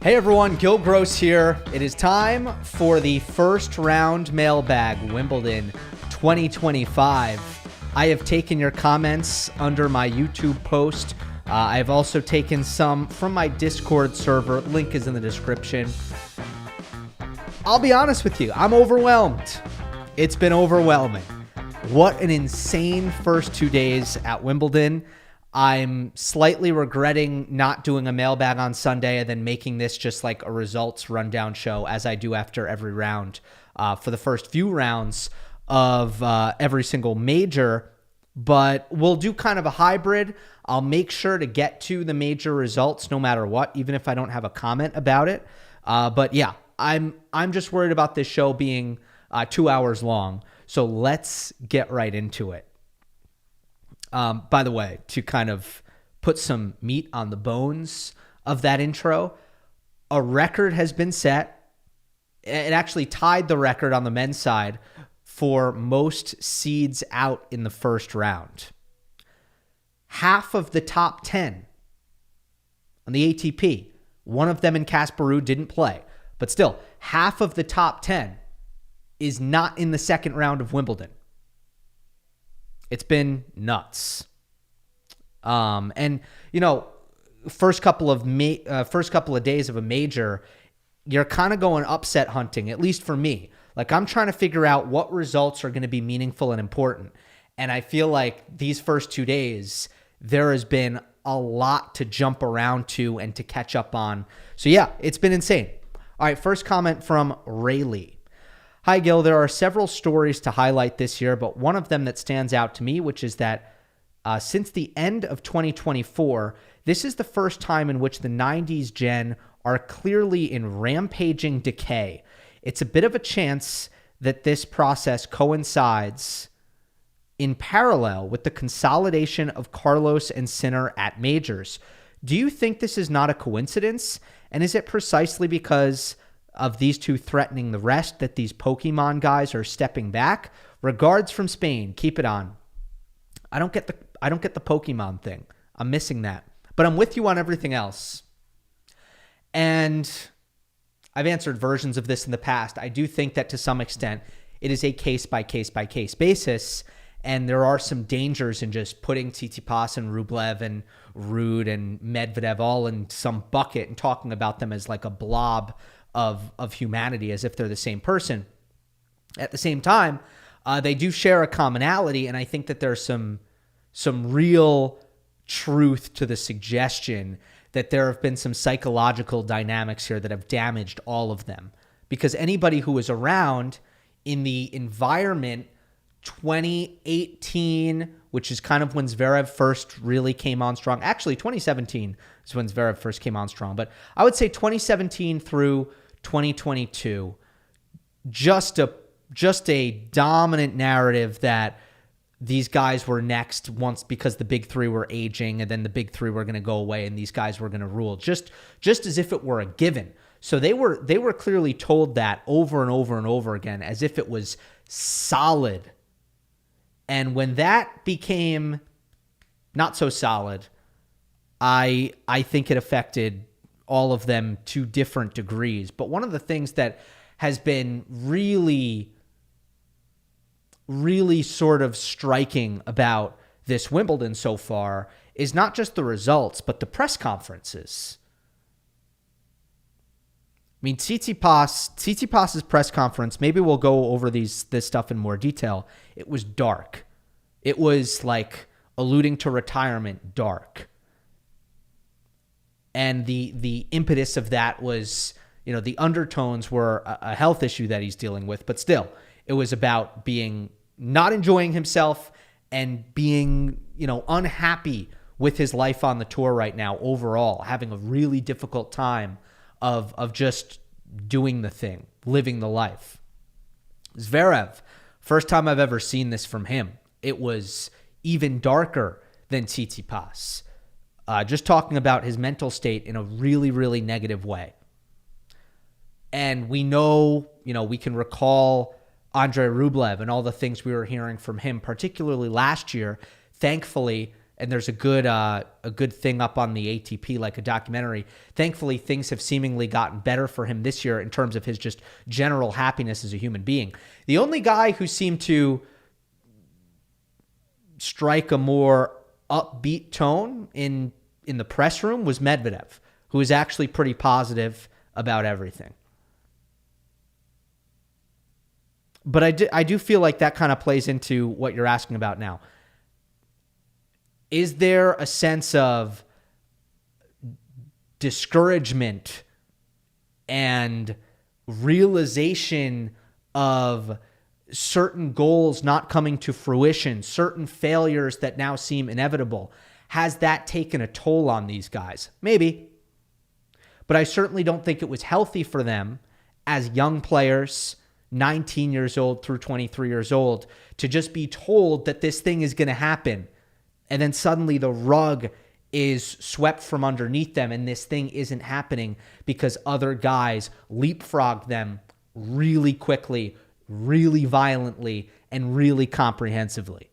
Hey everyone, Gill Gross here. It is time for the first round mailbag, Wimbledon 2025. I have taken your comments under my YouTube post. I've also taken some from my Discord server. Link is in the description. I'll be honest with you, I'm overwhelmed. It's been overwhelming. What an insane first 2 days at Wimbledon. I'm slightly regretting not doing a mailbag on Sunday and then making this just like a results rundown show as I do after every round for the first few rounds of every single major. But we'll do kind of a hybrid. I'll make sure to get to the major results no matter what, even if I don't have a comment about it. But yeah, I'm just worried about this show being 2 hours long. So let's get right into it. By the way, to kind of put some meat on the bones of that intro, a record has been set. It actually tied the record on the men's side for most seeds out in the first round. Half of the top 10 on the ATP, one of them in Casper Ruud didn't play, but still, half of the top 10 is not in the second round of Wimbledon. It's been nuts. And, you know, first couple of days of a major, you're kind of going upset hunting, at least for me. Like, I'm trying to figure out what results are going to be meaningful and important. And I feel like these first 2 days, there has been a lot to jump around to and to catch up on. So, yeah, it's been insane. All right, first comment from Rayleigh. Hi, Gil. There are several stories to highlight this year, but one of them that stands out to me, which is that since the end of 2024, this is the first time in which the 90s gen are clearly in rampaging decay. It's a bit of a chance that this process coincides in parallel with the consolidation of Carlos and Sinner at majors. Do you think this is not a coincidence? And is it precisely because of these two threatening the rest that these Pokemon guys are stepping back? Regards from Spain. Keep it on. I don't get the Pokemon thing. I'm missing that. But I'm with you on everything else. And I've answered versions of this in the past. I do think that to some extent it is a case by case basis. And there are some dangers in just putting Tsitsipas and Rublev and Ruud and Medvedev all in some bucket and talking about them as like a blob of humanity as if they're the same person. At the same time, they do share a commonality, and I think that there's some real truth to the suggestion that there have been some psychological dynamics here that have damaged all of them. Because anybody who was around in the environment 2018, which is kind of when Zverev first really came on strong. Actually, 2017 is when Zverev first came on strong. But I would say 2017 through 2022, just a dominant narrative that these guys were next once because the big three were aging and then the big three were going to go away and these guys were going to rule, just as if it were a given. So they were clearly told that over and over and over again as if it was solid. And when that became not so solid, I think it affected all of them to different degrees. But one of the things that has been really, really sort of striking about this Wimbledon so far is not just the results, but the press conferences. I mean, Tsitsipas's press conference, maybe we'll go over this stuff in more detail. It was dark. It was like alluding to retirement dark. And the impetus of that was, you know, the undertones were a health issue that he's dealing with, but still, it was about being not enjoying himself and being, you know, unhappy with his life on the tour right now overall, having a really difficult time of just doing the thing, living the life. Zverev, first time I've ever seen this from him. It was even darker than Tsitsipas. Just talking about his mental state in a really, really negative way. And we know, you know, we can recall Andrei Rublev and all the things we were hearing from him, particularly last year. Thankfully, And there's a good thing up on the ATP, like a documentary. Thankfully, things have seemingly gotten better for him this year in terms of his just general happiness as a human being. The only guy who seemed to strike a more upbeat tone in the press room was Medvedev, who is actually pretty positive about everything. But I do feel like that kind of plays into what you're asking about now. Is there a sense of discouragement and realization of certain goals not coming to fruition, certain failures that now seem inevitable? Has that taken a toll on these guys? Maybe. But I certainly don't think it was healthy for them as young players, 19 years old through 23 years old, to just be told that this thing is going to happen. And then suddenly the rug is swept from underneath them and this thing isn't happening because other guys leapfrogged them really quickly, really violently, and really comprehensively.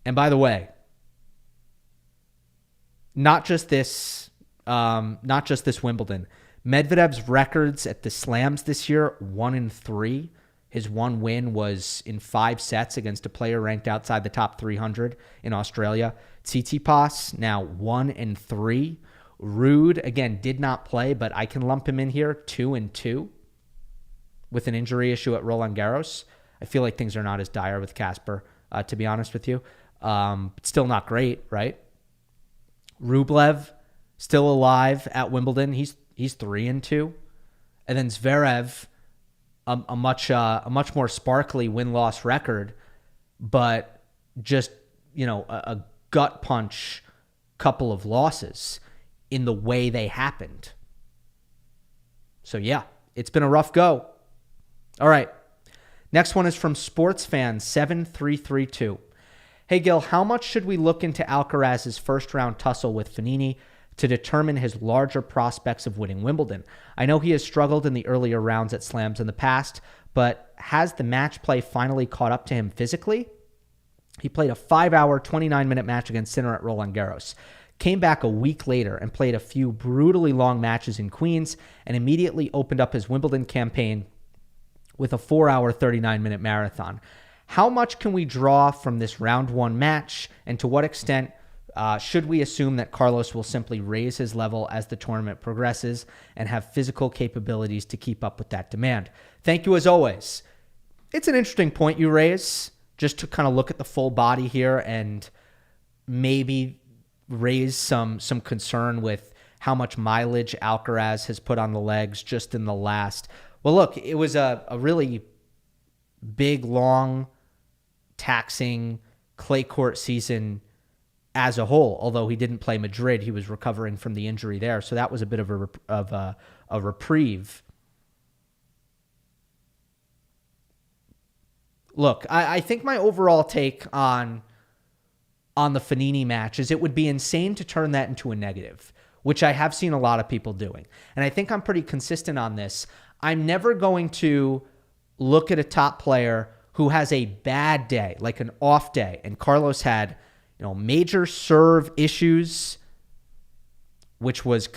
And by the way, not just this Wimbledon. Medvedev's records at the slams this year, 1-3. His one win was in 5 sets against a player ranked outside the top 300 in Australia. Tsitsipas, now 1-3. Rude, again, did not play, but I can lump him in here, 2-2 with an injury issue at Roland Garros. I feel like things are not as dire with Casper, to be honest with you. Still not great, right? Rublev, still alive at Wimbledon. He's 3-2. And then Zverev, a much more sparkly win-loss record, but just, a gut punch couple of losses in the way they happened. So yeah, it's been a rough go. All right. Next one is from SportsFan7332. Hey, Gill, how much should we look into Alcaraz's first-round tussle with Fognini to determine his larger prospects of winning Wimbledon? I know he has struggled in the earlier rounds at slams in the past, but has the match play finally caught up to him physically? He played a 5-hour, 29-minute match against Sinner at Roland Garros, came back a week later and played a few brutally long matches in Queens, and immediately opened up his Wimbledon campaign with a 4-hour, 39-minute marathon. How much can we draw from this round one match, and to what extent should we assume that Carlos will simply raise his level as the tournament progresses and have physical capabilities to keep up with that demand? Thank you as always. It's an interesting point you raise, just to kind of look at the full body here and maybe raise some concern with how much mileage Alcaraz has put on the legs just in the last. Well, look, it was a really big, long, taxing clay court season as a whole. Although he didn't play Madrid, he was recovering from the injury there, so that was a bit of a reprieve. Look, I think my overall take on the Fognini match is it would be insane to turn that into a negative, which I have seen a lot of people doing. And I think I'm pretty consistent on this. I'm never going to look at a top player who has a bad day, like an off day. And Carlos had, major serve issues, which was,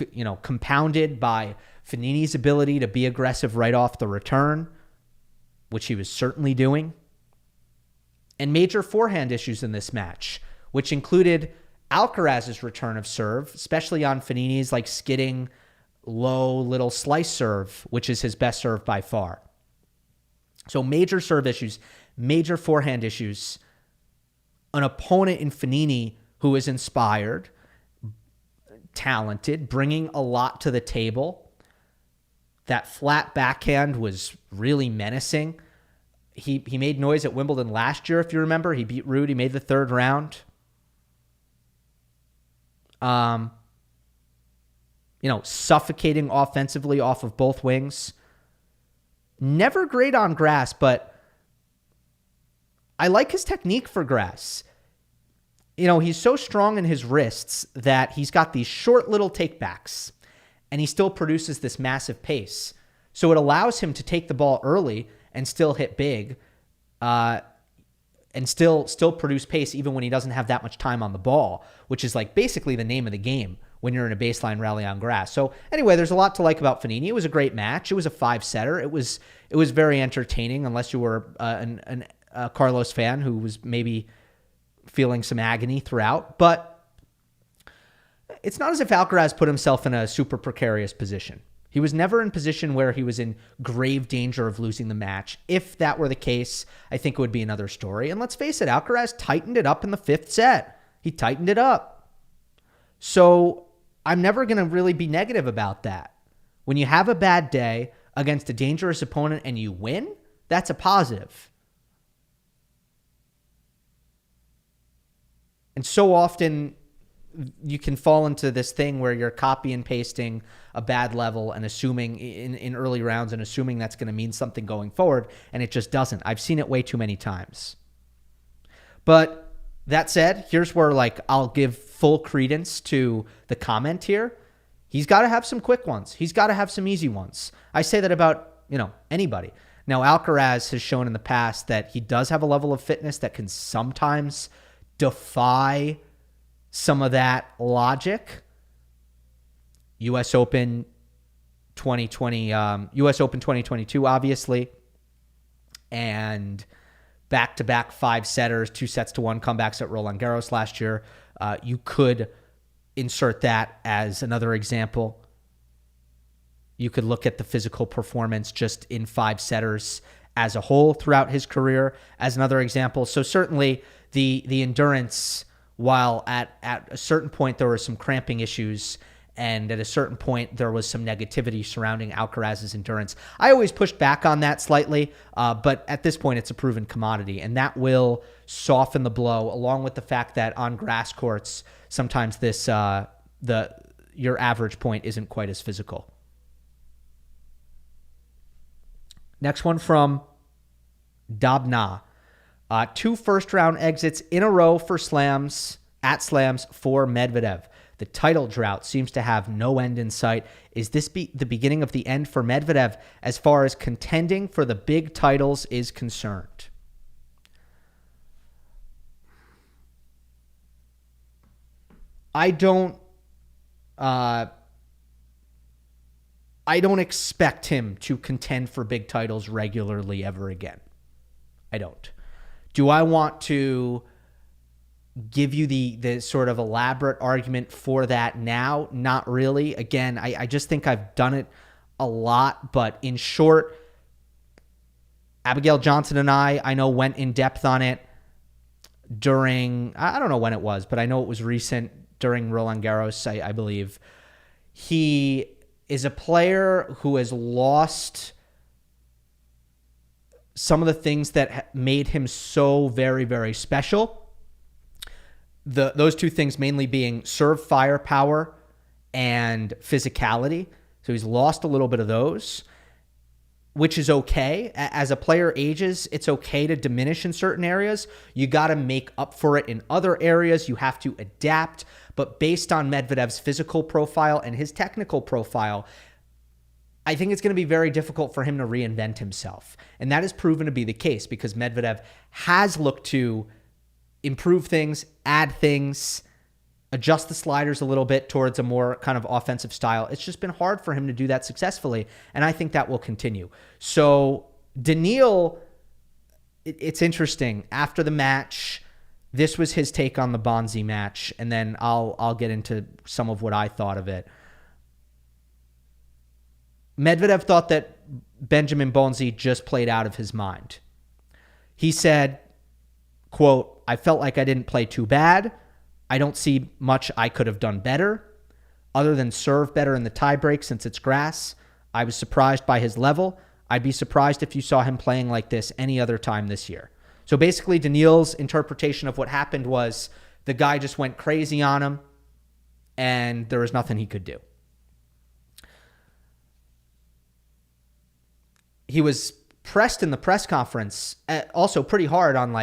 compounded by Fognini's ability to be aggressive right off the return, which he was certainly doing, and major forehand issues in this match, which included Alcaraz's return of serve, especially on Fognini's skidding, low little slice serve, which is his best serve by far. So major serve issues, major forehand issues. An opponent in Fognini who is inspired, talented, bringing a lot to the table. That flat backhand was really menacing. He made noise at Wimbledon last year, if you remember. He beat Rude. He made the third round. Suffocating offensively off of both wings. Never great on grass, but I like his technique for grass. He's so strong in his wrists that he's got these short little takebacks, and he still produces this massive pace. So it allows him to take the ball early and still hit big. and still produce pace even when he doesn't have that much time on the ball, which is like basically the name of the game when you're in a baseline rally on grass. So anyway, there's a lot to like about Fognini. It was a great match. It was a 5-setter. It was very entertaining, unless you were a Carlos fan who was maybe feeling some agony throughout. But it's not as if Alcaraz put himself in a super precarious position. He was never in a position where he was in grave danger of losing the match. If that were the case, I think it would be another story. And let's face it, Alcaraz tightened it up in the 5th set. He tightened it up. So I'm never going to really be negative about that. When you have a bad day against a dangerous opponent and you win, that's a positive. And so often you can fall into this thing where you're copy and pasting a bad level and assuming in early rounds and assuming that's going to mean something going forward, and it just doesn't. I've seen it way too many times. But that said, here's where I'll give full credence to the comment here. He's got to have some quick ones. He's got to have some easy ones. I say that about, anybody. Now, Alcaraz has shown in the past that he does have a level of fitness that can sometimes defy some of that logic. U.S. Open 2020, U.S. Open 2022, obviously, and back-to-back 5-setters, 2-1 comebacks at Roland Garros last year. You could insert that as another example. You could look at the physical performance just in 5-setters as a whole throughout his career as another example. So certainly the endurance, while at a certain point there were some cramping issues, and at a certain point there was some negativity surrounding Alcaraz's endurance. I always pushed back on that slightly, but at this point it's a proven commodity, and that will soften the blow, along with the fact that on grass courts sometimes this your average point isn't quite as physical. Next one from Dabna. 2 first-round exits in a row for slams for Medvedev. The title drought seems to have no end in sight. Is this the beginning of the end for Medvedev as far as contending for the big titles is concerned? I don't expect him to contend for big titles regularly ever again. I don't. Do I want to give you the sort of elaborate argument for that now? Not really. Again, I just think I've done it a lot. But in short, Abigail Johnson and I know, went in depth on it during, I don't know when it was, but I know it was recent, during Roland Garros, I believe. He is a player who has lost some of the things that made him so very, very special. Those two things mainly being serve firepower and physicality. So he's lost a little bit of those, which is okay. As a player ages, it's okay to diminish in certain areas. You got to make up for it in other areas. You have to adapt. But based on Medvedev's physical profile and his technical profile, I think it's going to be very difficult for him to reinvent himself. And that has proven to be the case because Medvedev has looked to improve things, add things, adjust the sliders a little bit towards a more kind of offensive style. It's just been hard for him to do that successfully, and I think that will continue. So Daniil, it's interesting. After the match, this was his take on the Bonzi match, and then I'll get into some of what I thought of it. Medvedev thought that Benjamin Bonzi just played out of his mind. He said, quote, "I felt like I didn't play too bad. I don't see much I could have done better, other than serve better in the tiebreak since it's grass. I was surprised by his level. I'd be surprised if you saw him playing like this any other time this year." So basically, Daniil's interpretation of what happened was the guy just went crazy on him, and there was nothing he could do. He was pressed in the press conference also pretty hard on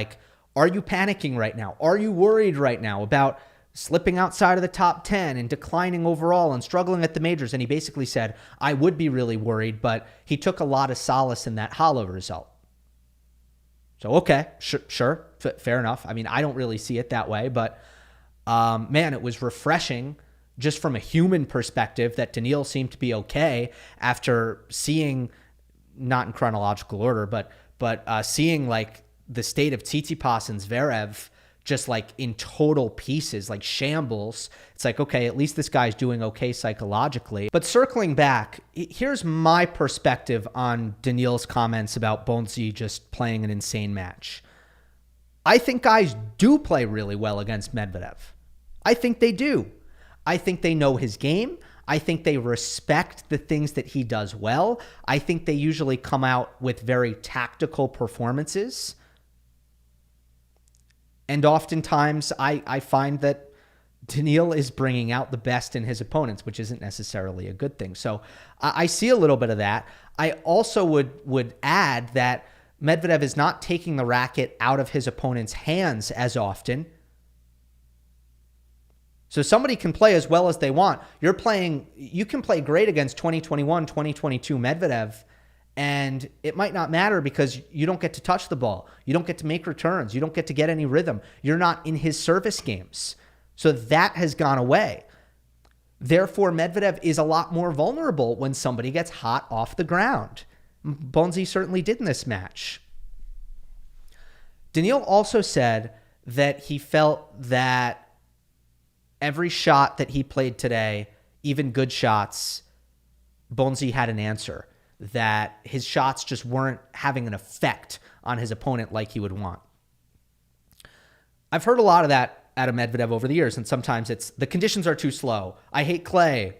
are you panicking right now? Are you worried right now about slipping outside of the top 10 and declining overall and struggling at the majors? And he basically said, I would be really worried, but he took a lot of solace in that hollow result. So, okay, sure, fair enough. I mean, I don't really see it that way, but man, it was refreshing just from a human perspective that Daniil seemed to be okay after seeing, not in chronological order, but seeing like the state of Tsitsipas and Zverev just like in total pieces, like shambles. It's like, okay, at least this guy's doing okay psychologically. But circling back, here's my perspective on Daniil's comments about Bonzi just playing an insane match. I think guys do play really well against Medvedev. I think they do. I think they know his game. I think they respect the things that he does well. I think they usually come out with very tactical performances. And oftentimes I find that Daniil is bringing out the best in his opponents, which isn't necessarily a good thing. So I see a little bit of that. I also would add that Medvedev is not taking the racket out of his opponent's hands as often. So somebody can play as well as they want. You can play great against 2021, 2022 Medvedev, and it might not matter because you don't get to touch the ball. You don't get to make returns. You don't get to get any rhythm. You're not in his service games. So that has gone away. Therefore, Medvedev is a lot more vulnerable when somebody gets hot off the ground. Bonzi certainly did in this match. Daniil also said that he felt that every shot that he played today, even good shots, Bonzi had an answer. That his shots just weren't having an effect on his opponent like he would want. I've heard a lot of that out of Medvedev over the years, and sometimes it's the conditions are too slow. I hate clay.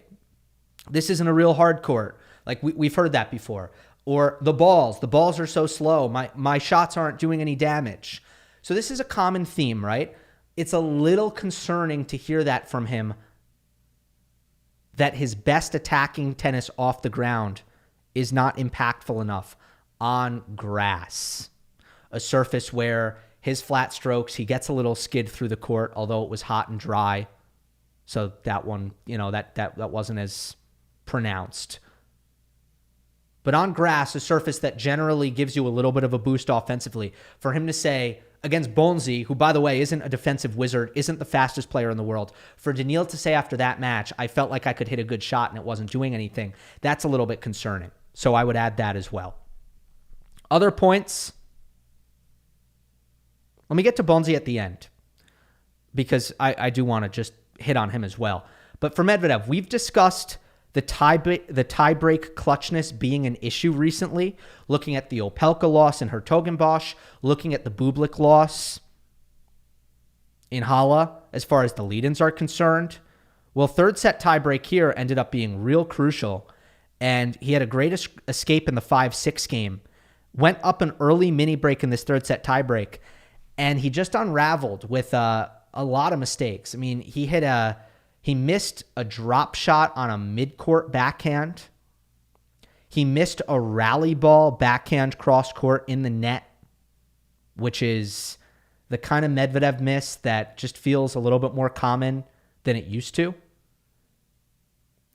This isn't a real hard court. Like we've heard that before. Or the balls are so slow. My shots aren't doing any damage. So this is a common theme, right? It's a little concerning to hear that from him, that his best attacking tennis off the ground is not impactful enough on grass, a surface where his flat strokes, he gets a little skid through the court, although it was hot and dry. So that one, that wasn't as pronounced. But on grass, a surface that generally gives you a little bit of a boost offensively, for him to say against Bonzi, who, by the way, isn't a defensive wizard, isn't the fastest player in the world, for Daniil to say after that match, I felt like I could hit a good shot and it wasn't doing anything, that's a little bit concerning. So I would add that as well. Other points. Let me get to Bonzi at the end, because I do want to just hit on him as well. But for Medvedev, we've discussed the tie-break clutchness being an issue recently, looking at the Opelka loss in Hertogenbosch, looking at the Bublik loss in Halle as far as the lead-ins are concerned. Well, third set tiebreak here ended up being real crucial, and he had a great escape in the 5-6 game, went up an early mini break in this third set tiebreak, and he just unraveled with a lot of mistakes. I mean, he missed a drop shot on a mid-court backhand. He missed a rally ball backhand cross-court in the net, which is the kind of Medvedev miss that just feels a little bit more common than it used to.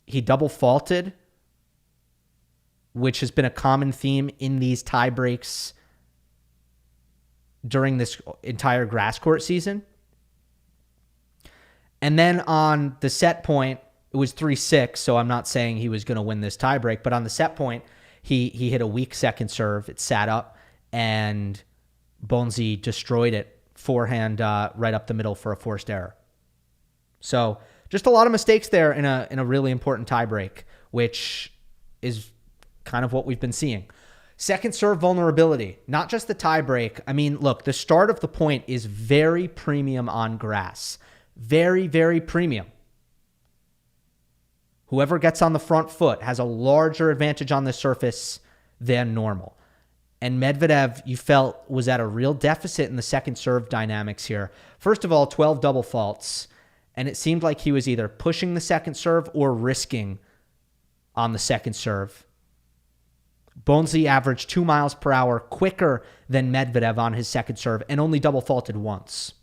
He double faulted, which has been a common theme in these tie breaks during this entire grass court season. And then on the set point, it was 3-6, so I'm not saying he was going to win this tiebreak, but on the set point, he hit a weak second serve. It sat up, and Bonzi destroyed it forehand right up the middle for a forced error. So just a lot of mistakes there in a really important tiebreak, which is kind of what we've been seeing. Second serve vulnerability, not just the tiebreak. I mean, look, the start of the point is very premium on grass. Very, very premium. Whoever gets on the front foot has a larger advantage on the surface than normal. And Medvedev, you felt, was at a real deficit in the second serve dynamics here. First of all, 12 double faults, and it seemed like he was either pushing the second serve or risking on the second serve. Bonzi averaged 2 miles per hour quicker than Medvedev on his second serve and only double faulted once.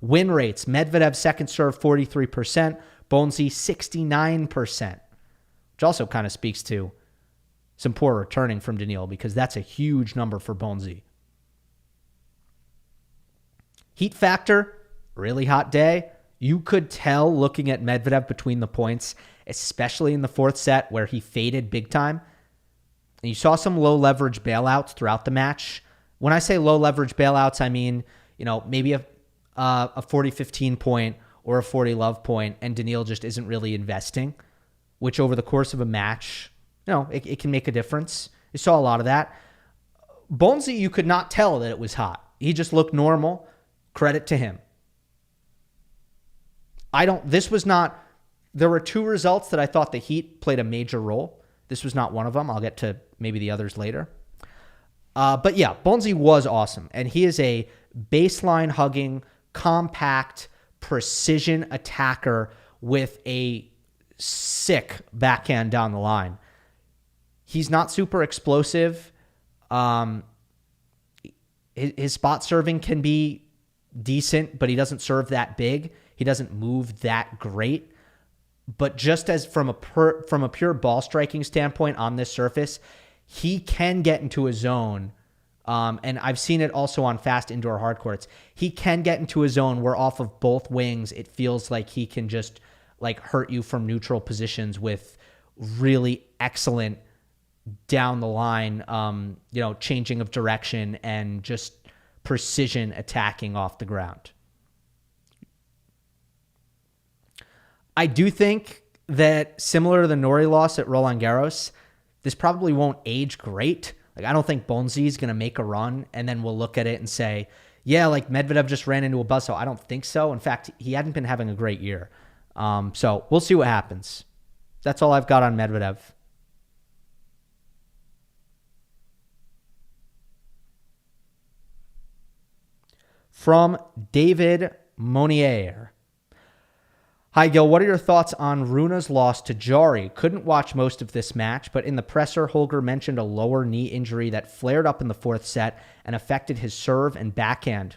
Win rates, Medvedev second serve 43%, Bonzi 69%, which also kind of speaks to some poor returning from Daniil, because that's a huge number for Bonzi. Heat factor, really hot day. You could tell looking at Medvedev between the points, especially in the fourth set where he faded big time. And you saw some low leverage bailouts throughout the match. When I say low leverage bailouts, I mean, maybe a 40-15 point or a 40 love point, and Daniil just isn't really investing, which over the course of a match, it can make a difference. You saw a lot of that. Bonzi, you could not tell that it was hot. He just looked normal. Credit to him. There were two results that I thought the Heat played a major role. This was not one of them. I'll get to maybe the others later. But yeah, Bonzi was awesome. And he is a baseline hugging, compact, precision attacker with a sick backhand down the line. He's not super explosive. His spot serving can be decent, but he doesn't serve that big. He doesn't move that great. But just as from a pure ball striking standpoint on this surface, he can get into a zone. And I've seen it also on fast indoor hard courts. He can get into a zone where off of both wings, it feels like he can just hurt you from neutral positions with really excellent down the line, changing of direction and just precision attacking off the ground. I do think that similar to the Norrie loss at Roland Garros, this probably won't age great. I don't think Bonzi is going to make a run and then we'll look at it and say, yeah, Medvedev just ran into a buzzsaw. I don't think so. In fact, he hadn't been having a great year. So we'll see what happens. That's all I've got on Medvedev. From David Monier. Hi, Gil. What are your thoughts on Rune's loss to Jarry? Couldn't watch most of this match, but in the presser, Holger mentioned a lower knee injury that flared up in the fourth set and affected his serve and backhand.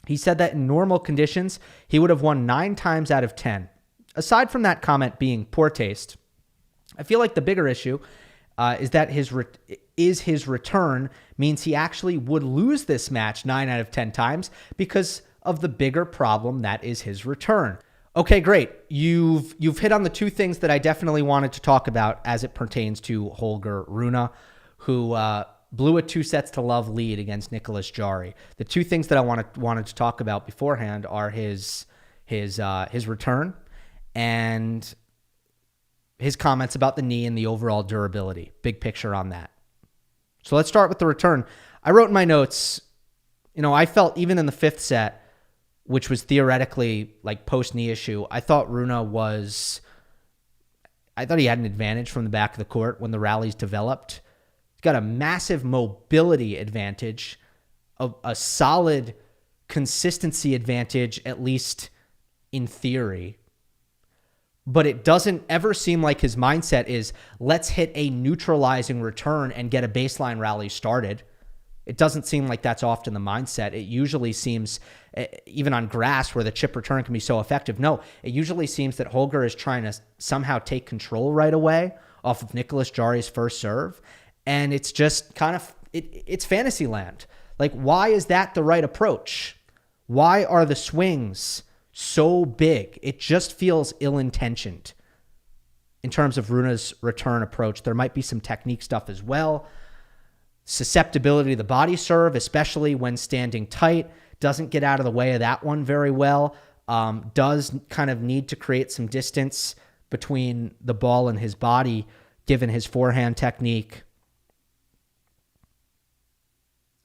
He said that in normal conditions, he would have won 9 times out of 10. Aside from that comment being poor taste, I feel like the bigger issue is that his return means he actually would lose this match 9 out of 10 times because of the bigger problem that is his return. Okay, great. You've hit on the two things that I definitely wanted to talk about as it pertains to Holger Rune, who blew a 2-0 lead against Nicolas Jarry. The two things that I wanted to talk about beforehand are his return and his comments about the knee and the overall durability. Big picture on that. So let's start with the return. I wrote in my notes, I felt even in the fifth set, which was theoretically post-knee issue, I thought he had an advantage from the back of the court when the rallies developed. He's got a massive mobility advantage, a solid consistency advantage, at least in theory. But it doesn't ever seem like his mindset is, let's hit a neutralizing return and get a baseline rally started. It doesn't seem like that's often the mindset. It usually seems, even on grass where the chip return can be so effective, no, it usually seems that Holger is trying to somehow take control right away off of Nicolas Jarry's first serve. And it's just kind of, it's fantasy land. Why is that the right approach? Why are the swings so big? It just feels ill-intentioned in terms of Rune's return approach. There might be some technique stuff as well. Susceptibility to the body serve, especially when standing tight, doesn't get out of the way of that one very well. Does kind of need to create some distance between the ball and his body, given his forehand technique.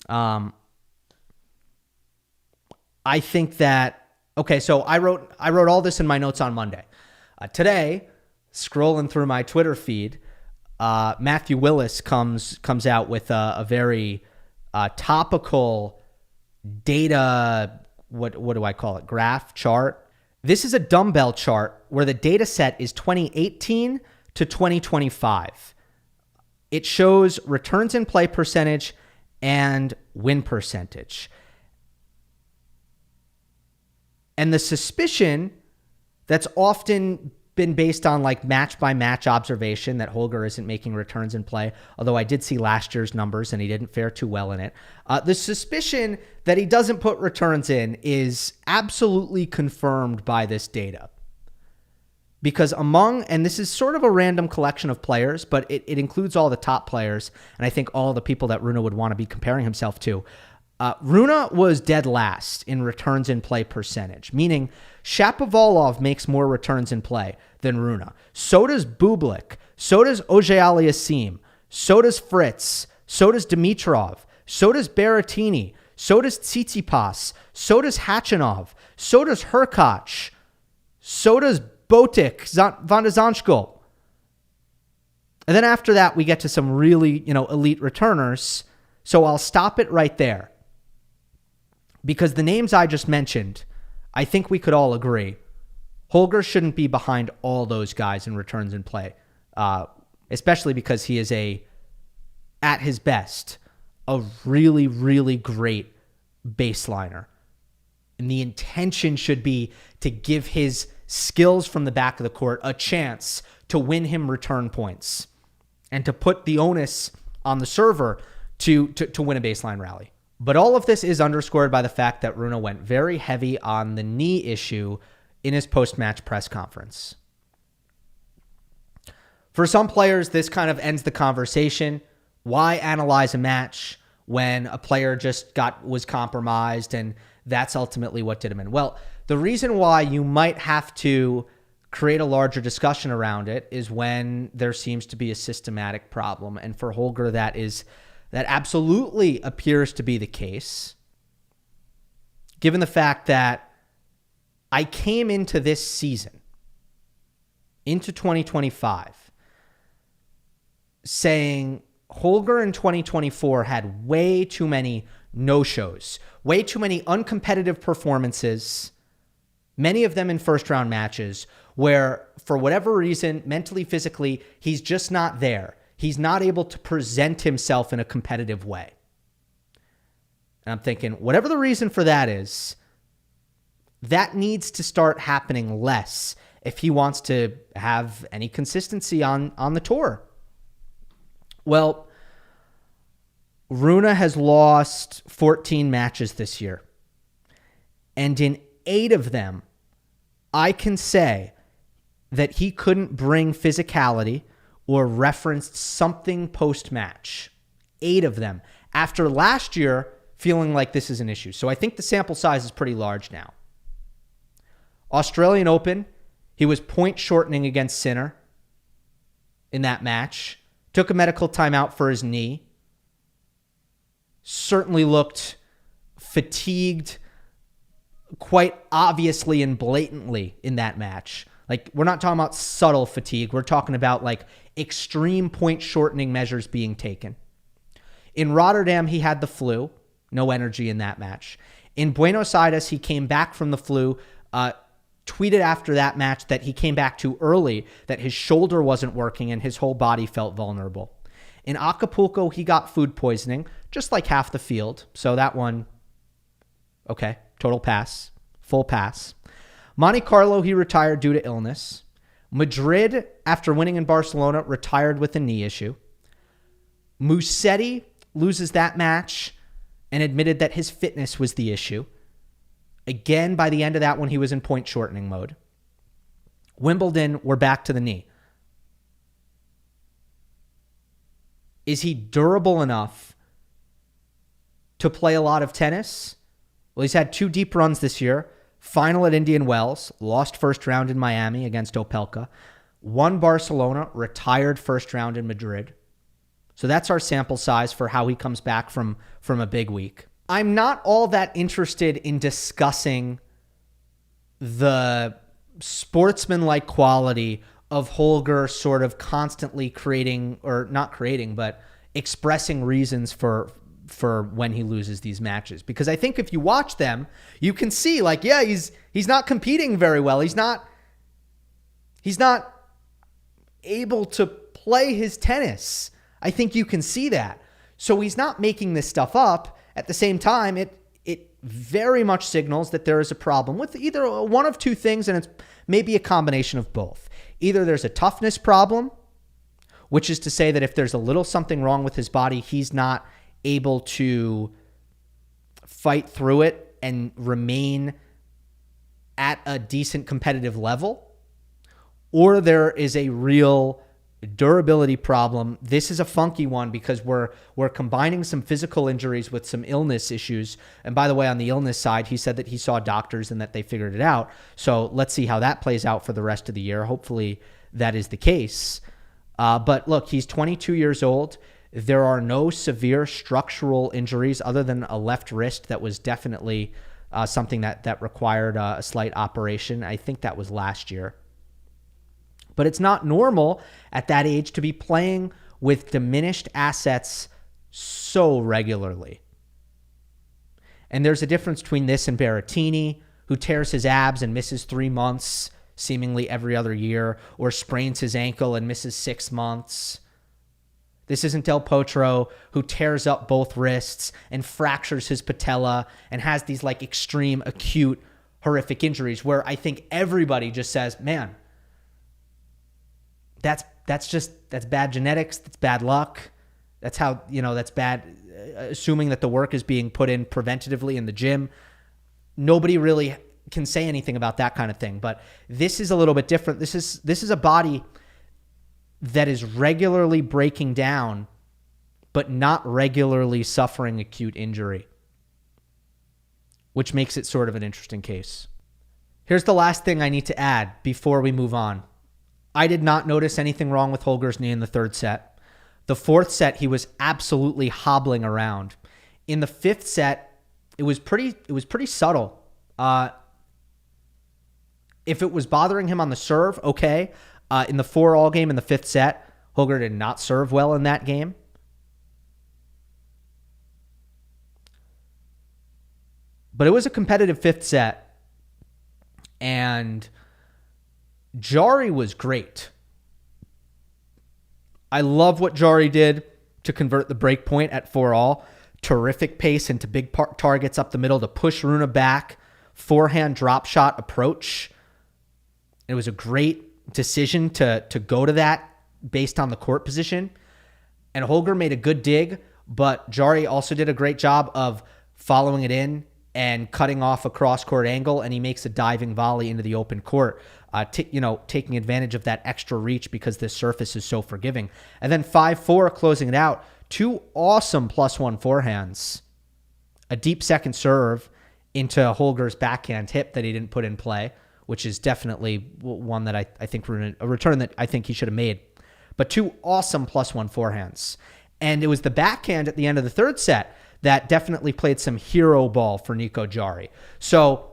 I think that, okay, so I wrote all this in my notes on Monday. Today, scrolling through my Twitter feed, Matthew Willis comes out with a very topical data, what do I call it, graph chart. This is a dumbbell chart where the data set is 2018 to 2025. It shows returns in play percentage and win percentage. And the suspicion that's often been based on like match by match observation that Holger isn't making returns in play, although I did see last year's numbers and he didn't fare too well in it. The suspicion that he doesn't put returns in is absolutely confirmed by this data. Because and this is sort of a random collection of players, but it includes all the top players, and I think all the people that Rune would want to be comparing himself to. Rune was dead last in returns in play percentage, meaning Shapovalov makes more returns in play than Rune. So does Bublik. So does Auger-Aliassime. So does Frtiz. So does Dimitrov. So does Berrettini. So does Tsitsipas. So does Khachanov. So does Hurkacz. So does Botic, Van de Zandschulp. And then after that, we get to some really, elite returners. So I'll stop it right there. Because the names I just mentioned, I think we could all agree, Holger shouldn't be behind all those guys in returns in play, especially because he is at his best, a really, really great baseliner. And the intention should be to give his skills from the back of the court a chance to win him return points and to put the onus on the server to win a baseline rally. But all of this is underscored by the fact that Rune went very heavy on the knee issue in his post-match press conference. For some players, this kind of ends the conversation. Why analyze a match when a player just was compromised and that's ultimately what did him in? Well, the reason why you might have to create a larger discussion around it is when there seems to be a systematic problem. And for Holger, that absolutely appears to be the case, given the fact that I came into this season, into 2025, saying Holger in 2024 had way too many no-shows, way too many uncompetitive performances, many of them in first-round matches, where, for whatever reason, mentally, physically, he's just not there. He's not able to present himself in a competitive way. And I'm thinking, whatever the reason for that is, that needs to start happening less if he wants to have any consistency on the tour. Well, Rune has lost 14 matches this year. And in 8 of them, I can say that he couldn't bring physicality or referenced something post-match. 8 of them. After last year, feeling like this is an issue. So I think the sample size is pretty large now. Australian Open, he was point shortening against Sinner in that match. Took a medical timeout for his knee. Certainly looked fatigued quite obviously and blatantly in that match. Like, we're not talking about subtle fatigue. We're talking about like extreme point shortening measures being taken. In Rotterdam, he had the flu. No energy in that match. In Buenos Aires, he came back from the flu, tweeted after that match that he came back too early, that his shoulder wasn't working and his whole body felt vulnerable. In Acapulco, he got food poisoning, just like half the field. So that one, okay, total pass, full pass. Monte Carlo, he retired due to illness. Madrid, after winning in Barcelona, retired with a knee issue. Musetti loses that match and admitted that his fitness was the issue. Again, by the end of that one, he was in point shortening mode. Wimbledon, we're back to the knee. Is he durable enough to play a lot of tennis? Well, he's had 2 deep runs this year. Final at Indian Wells, lost first round in Miami against Opelka. Won Barcelona, retired first round in Madrid. So that's our sample size for how he comes back from a big week. I'm not all that interested in discussing the sportsman-like quality of Holger sort of constantly creating, or not creating, but expressing reasons for when he loses these matches. Because I think if you watch them, you can see like, yeah, he's not competing very well. He's not able to play his tennis. I think you can see that. So he's not making this stuff up. At the same time, it very much signals that there is a problem with either one of 2 things, and it's maybe a combination of both. Either there's a toughness problem, which is to say that if there's a little something wrong with his body, he's not able to fight through it and remain at a decent competitive level, or there is a real durability problem. This is a funky one because we're combining some physical injuries with some illness issues. And by the way, on the illness side, he said that he saw doctors and that they figured it out. So let's see how that plays out for the rest of the year. Hopefully that is the case. But look, he's 22 years old. There are no severe structural injuries other than a left wrist that was definitely something that required a slight operation. I think that was last year. But it's not normal at that age to be playing with diminished assets so regularly. And there's a difference between this and Berrettini, who tears his abs and misses 3 months seemingly every other year, or sprains his ankle and misses 6 months. This isn't Del Potro, who tears up both wrists and fractures his patella and has these like extreme, acute, horrific injuries where I think everybody just says, man, that's bad genetics. That's bad luck. That's how, that's bad. Assuming that the work is being put in preventatively in the gym. Nobody really can say anything about that kind of thing, but this is a little bit different. This is a body that is regularly breaking down, but not regularly suffering acute injury, which makes it sort of an interesting case. Here's the last thing I need to add before we move on. I did not notice anything wrong with Holger's knee in the third set. The fourth set, he was absolutely hobbling around. In the fifth set, it was pretty subtle. If it was bothering him on the serve, okay. In the 4-all game in the fifth set, Holger did not serve well in that game. But it was a competitive fifth set, and Jarry was great. I love what Jarry did to convert the break point at 4-all. Terrific pace into big targets up the middle to push Rune back. Forehand drop shot approach. It was a great decision to go to that based on the court position. And Holger made a good dig, but Jarry also did a great job of following it in and cutting off a cross-court angle, and he makes a diving volley into the open court, taking advantage of that extra reach because this surface is so forgiving. And then 5-4, closing it out. 2 awesome +1 forehands. A deep second serve into Holger's backhand hip that he didn't put in play, which is definitely one that I think a return that I think he should have made. But 2 awesome +1 forehands. And it was the backhand at the end of the third set that definitely played some hero ball for Nico Jarry. So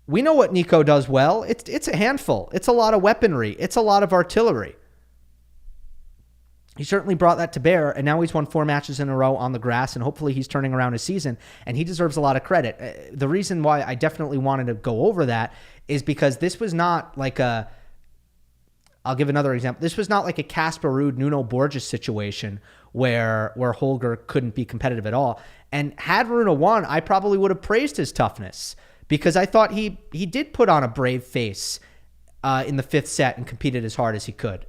we know what Nico does well. It's a handful. It's a lot of weaponry. It's a lot of artillery. He certainly brought that to bear, and now he's won 4 matches in a row on the grass, and hopefully he's turning around his season, and he deserves a lot of credit. The reason why I definitely wanted to go over that is because this was not like I'll give another example. This was not like a Casper Ruud, Nuno Borges situation where Holger couldn't be competitive at all. And had Rune won, I probably would have praised his toughness because I thought he did put on a brave face in the fifth set and competed as hard as he could.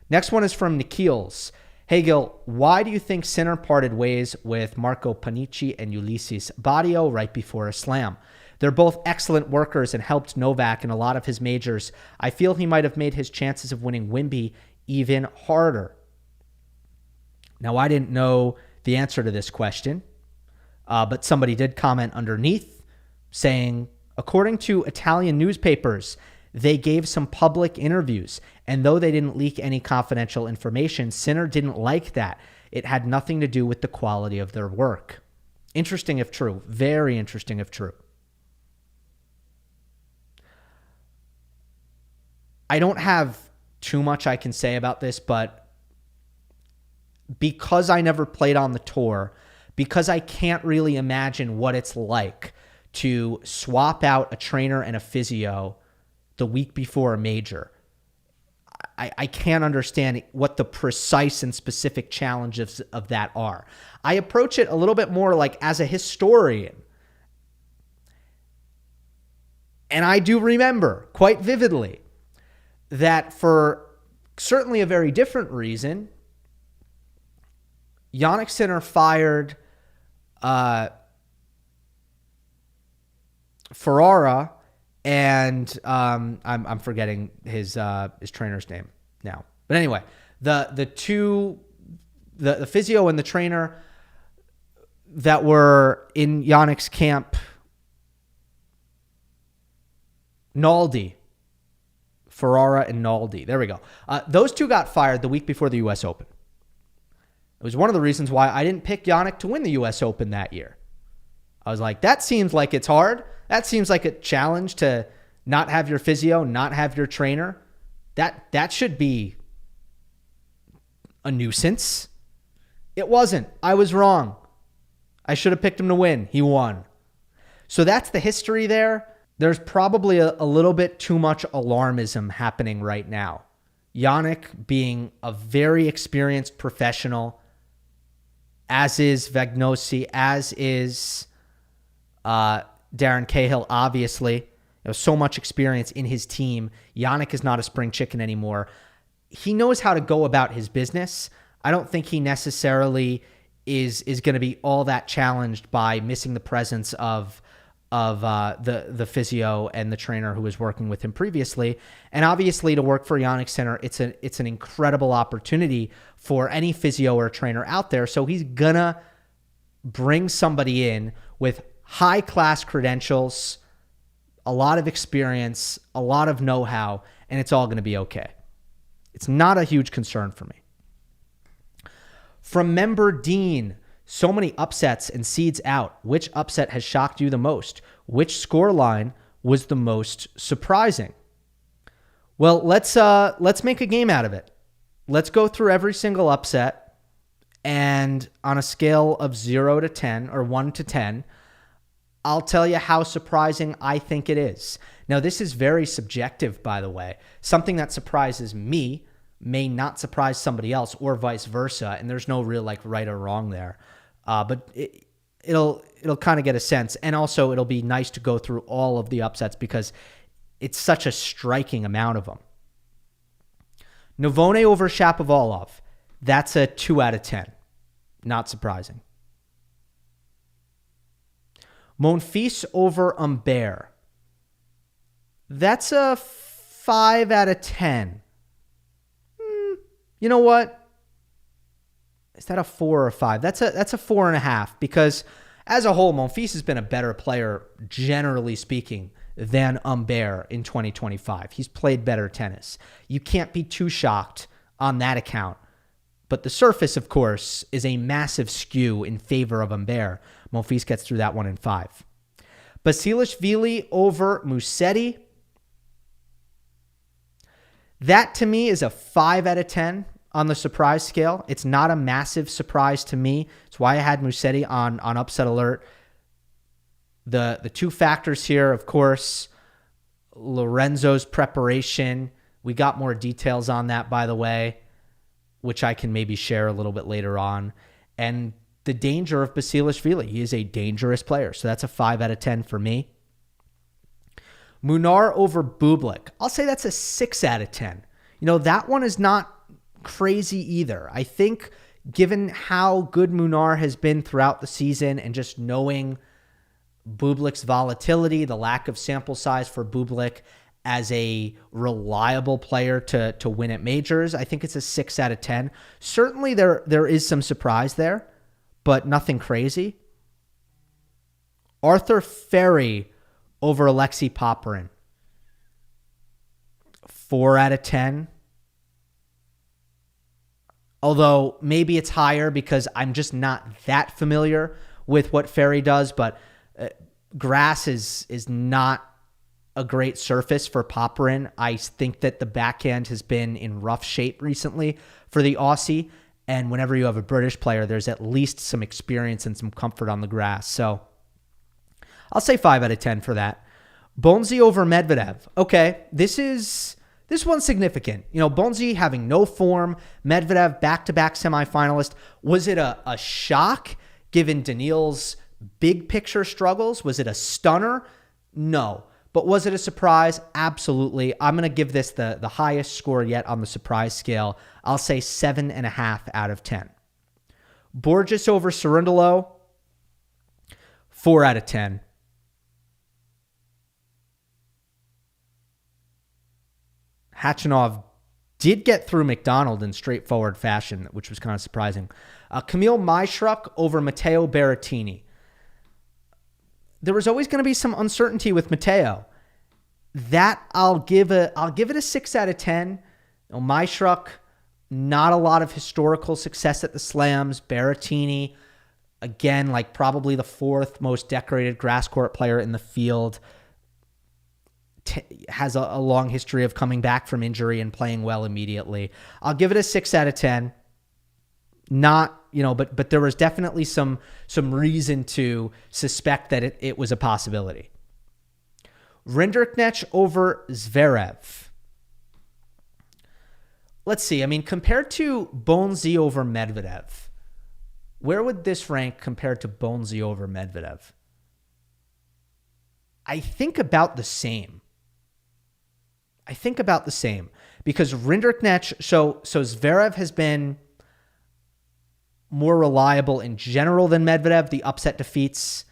Next one is from Nikhil's. Hey, Gill, why do you think Sinner parted ways with Marco Panici and Ulisses Badio right before a slam? They're both excellent workers and helped Novak in a lot of his majors. I feel he might have made his chances of winning Wimby even harder. Now, I didn't know the answer to this question, but somebody did comment underneath saying, according to Italian newspapers, they gave some public interviews, and though they didn't leak any confidential information, Sinner didn't like that. It had nothing to do with the quality of their work. Interesting if true. Very interesting if true. I don't have too much I can say about this, but because I never played on the tour, because I can't really imagine what it's like to swap out a trainer and a physio the week before a major, I can't understand what the precise and specific challenges of that are. I approach it a little bit more like as a historian. And I do remember quite vividly that for certainly a very different reason, Jannik Sinner fired Ferrara and I'm forgetting his trainer's name now. But anyway, the physio and the trainer that were in Jannik's camp, Ferrara and Naldi. There we go. Those two got fired the week before the U.S. Open. It was one of the reasons why I didn't pick Jannik to win the U.S. Open that year. I was like, that seems like it's hard. That seems like a challenge to not have your physio, not have your trainer. That should be a nuisance. It wasn't. I was wrong. I should have picked him to win. He won. So that's the history there. There's probably a little bit too much alarmism happening right now. Jannik being a very experienced professional, as is Vagnosi, as is Darren Cahill, obviously. So much experience in his team. Jannik is not a spring chicken anymore. He knows how to go about his business. I don't think he necessarily is going to be all that challenged by missing the presence of the physio and the trainer who was working with him previously. And obviously to work for Jannik Sinner, it's an incredible opportunity for any physio or trainer out there. So he's gonna bring somebody in with high-class credentials, a lot of experience, a lot of know-how, and it's all going to be okay. It's not a huge concern for me. From member Dean, so many upsets and seeds out. Which upset has shocked you the most? Which scoreline was the most surprising? Well, let's make a game out of it. Let's go through every single upset, and on a scale of 0 to 10 or 1 to 10, I'll tell you how surprising I think it is. Now, this is very subjective, by the way. Something that surprises me may not surprise somebody else, or vice versa, and there's no real right or wrong there. But it'll kind of get a sense, and also it'll be nice to go through all of the upsets because it's such a striking amount of them. Novone over Shapovalov. That's a 2 out of 10. Not surprising. Monfils over Humbert. That's a 5 out of 10. You know what? Is that a 4 or a 5? That's a 4.5 because as a whole, Monfils has been a better player, generally speaking, than Humbert in 2025. He's played better tennis. You can't be too shocked on that account. But the surface, of course, is a massive skew in favor of Humbert. Monfils gets through that one in 5. Basilashvili over Musetti. That, to me, is a 5 out of 10 on the surprise scale. It's not a massive surprise to me. It's why I had Musetti on upset alert. The two factors here, of course, Lorenzo's preparation. We got more details on that, by the way, which I can maybe share a little bit later on. And the danger of Basilashvili. He is a dangerous player. So that's a 5 out of 10 for me. Munar over Bublik. I'll say that's a 6 out of 10. That one is not crazy either. I think given how good Munar has been throughout the season and just knowing Bublik's volatility, the lack of sample size for Bublik as a reliable player to win at majors, I think it's a 6 out of 10. Certainly there is some surprise there, but nothing crazy. Arthur Ferry over Alexei Popyrin. 4 out of 10. Although maybe it's higher because I'm just not that familiar with what Ferry does, but grass is not a great surface for Popyrin. I think that the backhand has been in rough shape recently for the Aussie, and whenever you have a British player, there's at least some experience and some comfort on the grass. So I'll say 5 out of 10 for that. Bonzi over Medvedev. Okay, this one's significant. Bonzi having no form, Medvedev back-to-back semifinalist. Was it a shock given Daniil's big picture struggles? Was it a stunner? No. But was it a surprise? Absolutely. I'm going to give this the highest score yet on the surprise scale. I'll say 7.5 out of 10. Borges over Cerundolo, 4 out of 10. Khachanov did get through McDonald in straightforward fashion, which was kind of surprising. Kamil Majstruk over Matteo Berrettini. There was always going to be some uncertainty with Matteo. That I'll give it a 6 out of 10. Majstruk, not a lot of historical success at the slams. Berrettini, again, like probably the 4th most decorated grass court player in the field. Has a long history of coming back from injury and playing well immediately. I'll give it a 6 out of 10. Not, but there was definitely some reason to suspect that it was a possibility. Rinderknecht over Zverev. Let's see. I mean, compared to Bonzi over Medvedev, where would this rank compared to Bonzi over Medvedev? I think about the same. Because Rinderknecht, so Zverev has been more reliable in general than Medvedev. The upset defeats,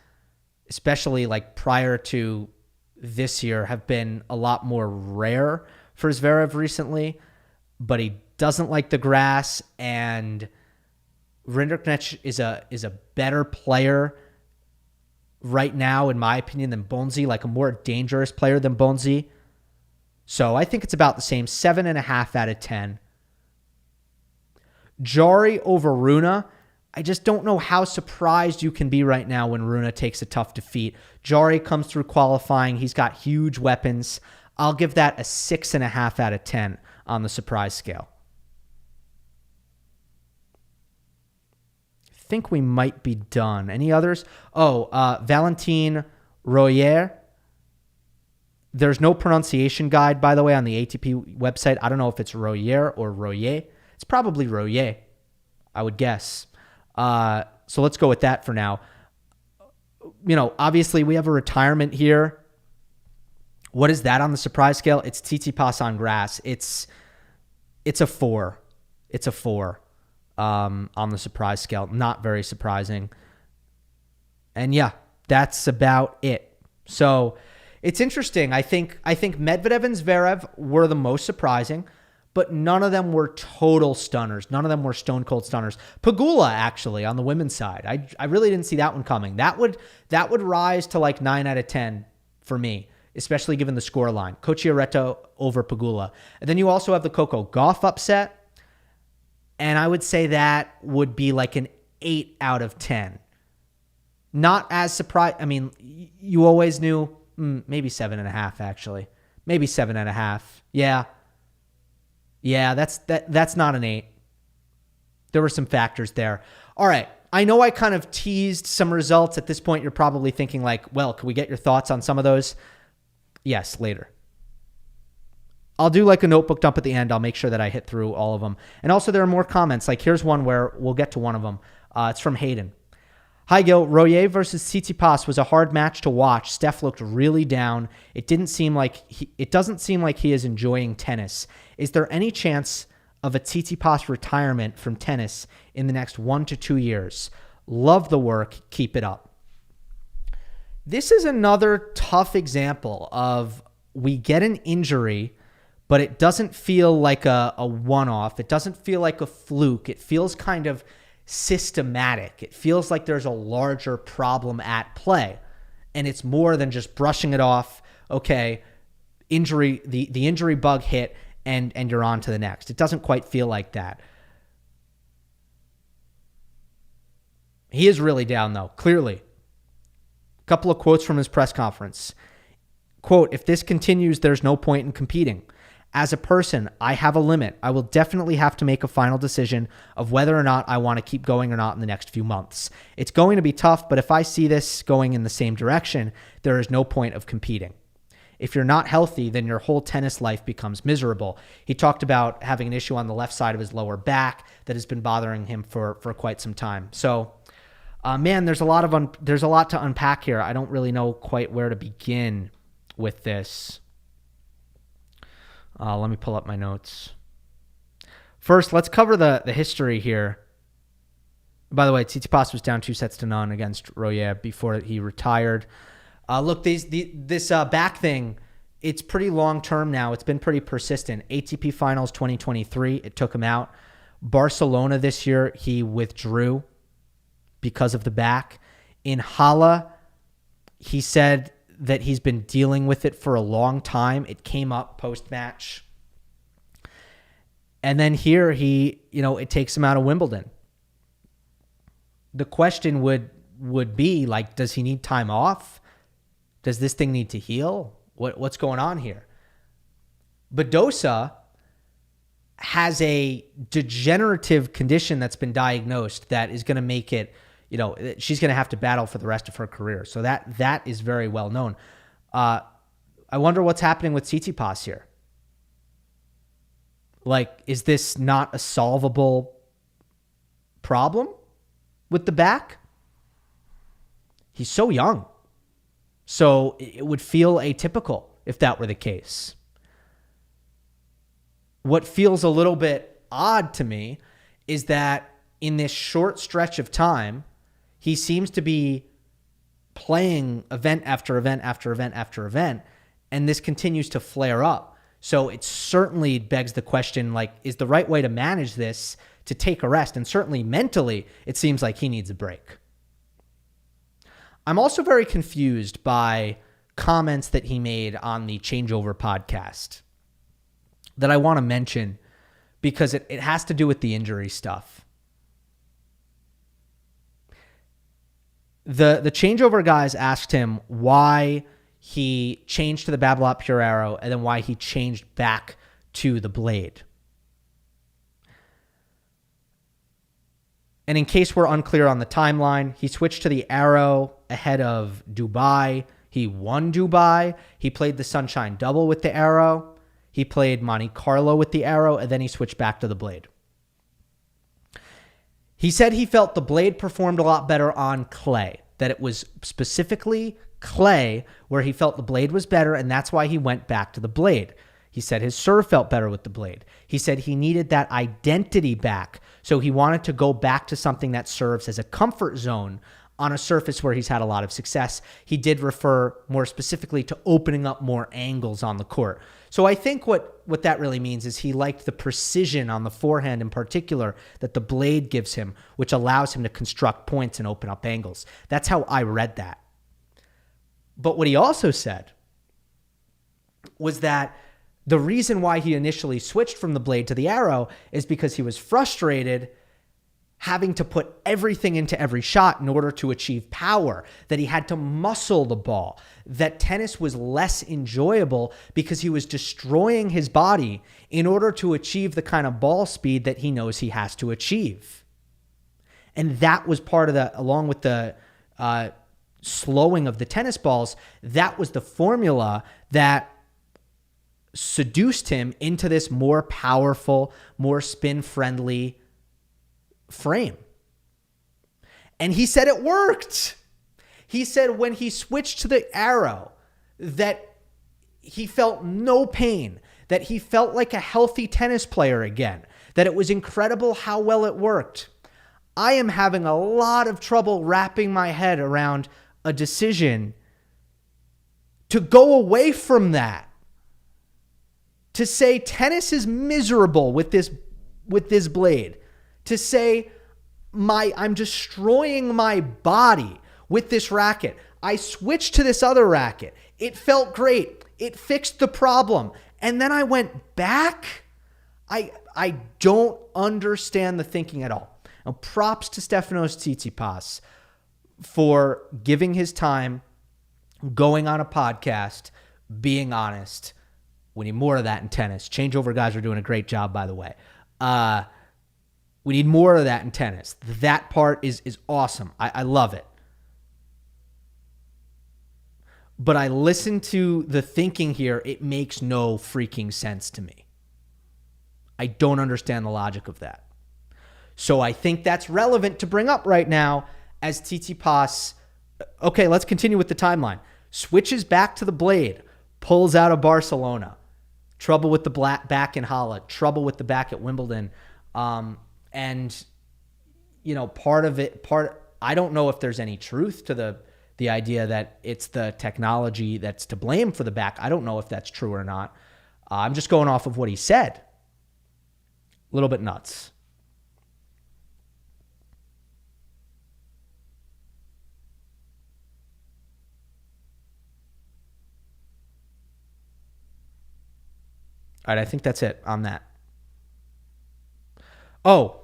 especially like prior to this year, have been a lot more rare for Zverev recently, but he doesn't like the grass, and Rinderknecht is a better player right now, in my opinion, than Bonzi, like a more dangerous player than Bonzi. So I think it's about the same, 7.5 out of 10. Jarry over Rune. I just don't know how surprised you can be right now when Rune takes a tough defeat. Jarry comes through qualifying. He's got huge weapons. I'll give that a 6.5 out of 10 on the surprise scale. I think we might be done. Any others? Valentin Royer. There's no pronunciation guide, by the way, on the ATP website. I don't know if it's Royer or Royer. It's probably Royer, I would guess. So let's go with that for now. Obviously we have a retirement here. What is that on the surprise scale? It's Tsitsipas on grass. It's a 4. It's a 4 on the surprise scale. Not very surprising. And yeah, that's about it. So it's interesting. I think Medvedev and Zverev were the most surprising, but none of them were total stunners. None of them were stone cold stunners. Pegula, actually, on the women's side. I really didn't see that one coming. That would rise to like 9 out of 10 for me, especially given the score line. Cocciaretto over Pegula. And then you also have the Coco Gauff upset. And I would say that would be like an 8 out of 10. Not as surprised. I mean, you always knew, maybe 7.5, actually. Maybe 7.5. Yeah, that's not an 8. There were some factors there. All right. I know I kind of teased some results. At this point, you're probably thinking like, well, can we get your thoughts on some of those? Yes, later. I'll do like a notebook dump at the end. I'll make sure that I hit through all of them. And also there are more comments. Like here's one where we'll get to one of them. It's from Hayden. Hi, Gill. Royer versus Tsitsipas was a hard match to watch. Steph looked really down. It doesn't seem like he is enjoying tennis. Is there any chance of a Tsitsipas retirement from tennis in the next 1 to 2 years? Love the work. Keep it up. This is another tough example of we get an injury, but it doesn't feel like a one-off. It doesn't feel like a fluke. It feels kind of systematic. It feels like there's a larger problem at play, and it's more than just brushing it off. Okay, injury, the injury bug hit, and you're on to the next. It doesn't quite feel like that. He is really down, though, clearly. A couple of quotes from his press conference. Quote, "If this continues, there's no point in competing. As a person, I have a limit. I will definitely have to make a final decision of whether or not I want to keep going or not in the next few months. It's going to be tough, but if I see this going in the same direction, there is no point of competing. If you're not healthy, then your whole tennis life becomes miserable." He talked about having an issue on the left side of his lower back that has been bothering him for quite some time. So, man, there's a lot to unpack here. I don't really know quite where to begin. with this. Let me pull up my notes. First, let's cover the history here. By the way, Tsitsipas was down 2-0 against Royer before he retired. Look, this back thing, it's pretty long-term now. It's been pretty persistent. ATP Finals 2023, it took him out. Barcelona this year, he withdrew because of the back. In Halle, he said that he's been dealing with it for a long time. It came up post-match. And then here, it takes him out of Wimbledon. The question would be, like, does he need time off? Does this thing need to heal? What's going on here? Badosa has a degenerative condition that's been diagnosed that is going to make it, she's going to have to battle for the rest of her career. So that is very well known. I wonder what's happening with Tsitsipas here. Like, is this not a solvable problem with the back? He's so young. So it would feel atypical if that were the case. What feels a little bit odd to me is that in this short stretch of time, he seems to be playing event after event after event after event, and this continues to flare up. So it certainly begs the question, like, is the right way to manage this to take a rest? And certainly mentally, it seems like he needs a break. I'm also very confused by comments that he made on the Changeover podcast that I want to mention because it has to do with the injury stuff. The Changeover guys asked him why he changed to the Babolat Pure Arrow and then why he changed back to the blade. And in case we're unclear on the timeline, he switched to the Arrow ahead of Dubai. He won Dubai. He played the Sunshine Double with the Arrow. He played Monte Carlo with the Arrow, and then he switched back to the blade. He said he felt the blade performed a lot better on clay, that it was specifically clay where he felt the blade was better, and that's why he went back to the blade. He said his serve felt better with the blade. He said he needed that identity back, so he wanted to go back to something that serves as a comfort zone on a surface where he's had a lot of success. He did refer more specifically to opening up more angles on the court. So I think what that really means is he liked the precision on the forehand in particular that the blade gives him, which allows him to construct points and open up angles. That's how I read that. But what he also said was that the reason why he initially switched from the blade to the Arrow is because he was frustrated having to put everything into every shot in order to achieve power, that he had to muscle the ball, that tennis was less enjoyable because he was destroying his body in order to achieve the kind of ball speed that he knows he has to achieve. And that was part of along with the slowing of the tennis balls, that was the formula that seduced him into this more powerful, more spin-friendly frame. And he said it worked. He said when he switched to the Arrow that he felt no pain, that he felt like a healthy tennis player again, that it was incredible how well it worked. I am having a lot of trouble wrapping my head around a decision to go away from that. To say tennis is miserable with this blade. To say I'm destroying my body with this racket. I switched to this other racket. It felt great. It fixed the problem. And then I went back. I don't understand the thinking at all. Now, props to Stefanos Tsitsipas for giving his time, going on a podcast, being honest. We need more of that in tennis. Changeover guys are doing a great job, by the way. We need more of that in tennis. That part is awesome. I love it. But I listen to the thinking here. It makes no freaking sense to me. I don't understand the logic of that. So I think that's relevant to bring up right now as Tsitsipas. Okay, let's continue with the timeline. Switches back to the blade. pulls out of Barcelona. Trouble with the back in Halle. Trouble with the back at Wimbledon. And, I don't know if there's any truth to the idea that it's the technology that's to blame for the back. I don't know if that's true or not. I'm just going off of what he said. A little bit nuts. All right, I think that's it on that. Oh,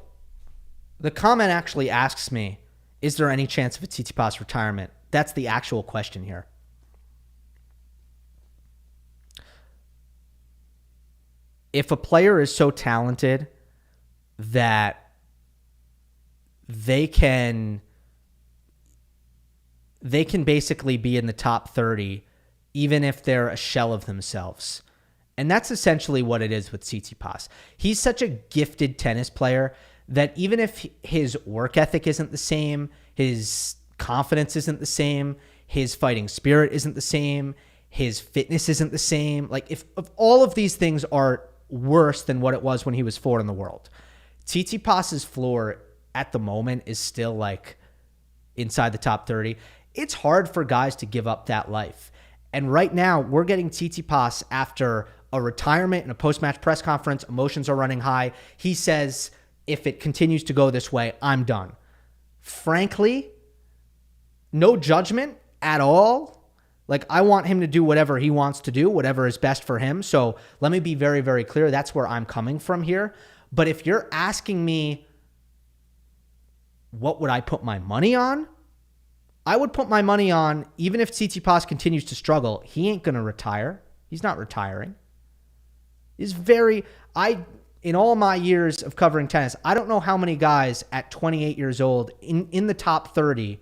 the comment actually asks me, is there any chance of a Tsitsipas retirement? That's the actual question here. If a player is so talented that they can basically be in the top 30, even if they're a shell of themselves. And that's essentially what it is with Tsitsipas. He's such a gifted tennis player that even if his work ethic isn't the same, his confidence isn't the same, his fighting spirit isn't the same, his fitness isn't the same, like if all of these things are worse than what it was when he was fourth in the world, Tsitsipas's floor at the moment is still like inside the top 30. It's hard for guys to give up that life. And right now, we're getting Tsitsipas after a retirement and a post-match press conference. Emotions are running high. He says, if it continues to go this way, I'm done. Frankly, no judgment at all. Like, I want him to do whatever he wants to do, whatever is best for him. So let me be very, very clear. That's where I'm coming from here. But if you're asking me, what would I put my money on? I would put my money on, even if Tsitsipas continues to struggle, he ain't going to retire. He's not retiring. In all my years of covering tennis, I don't know how many guys at 28 years old in the top 30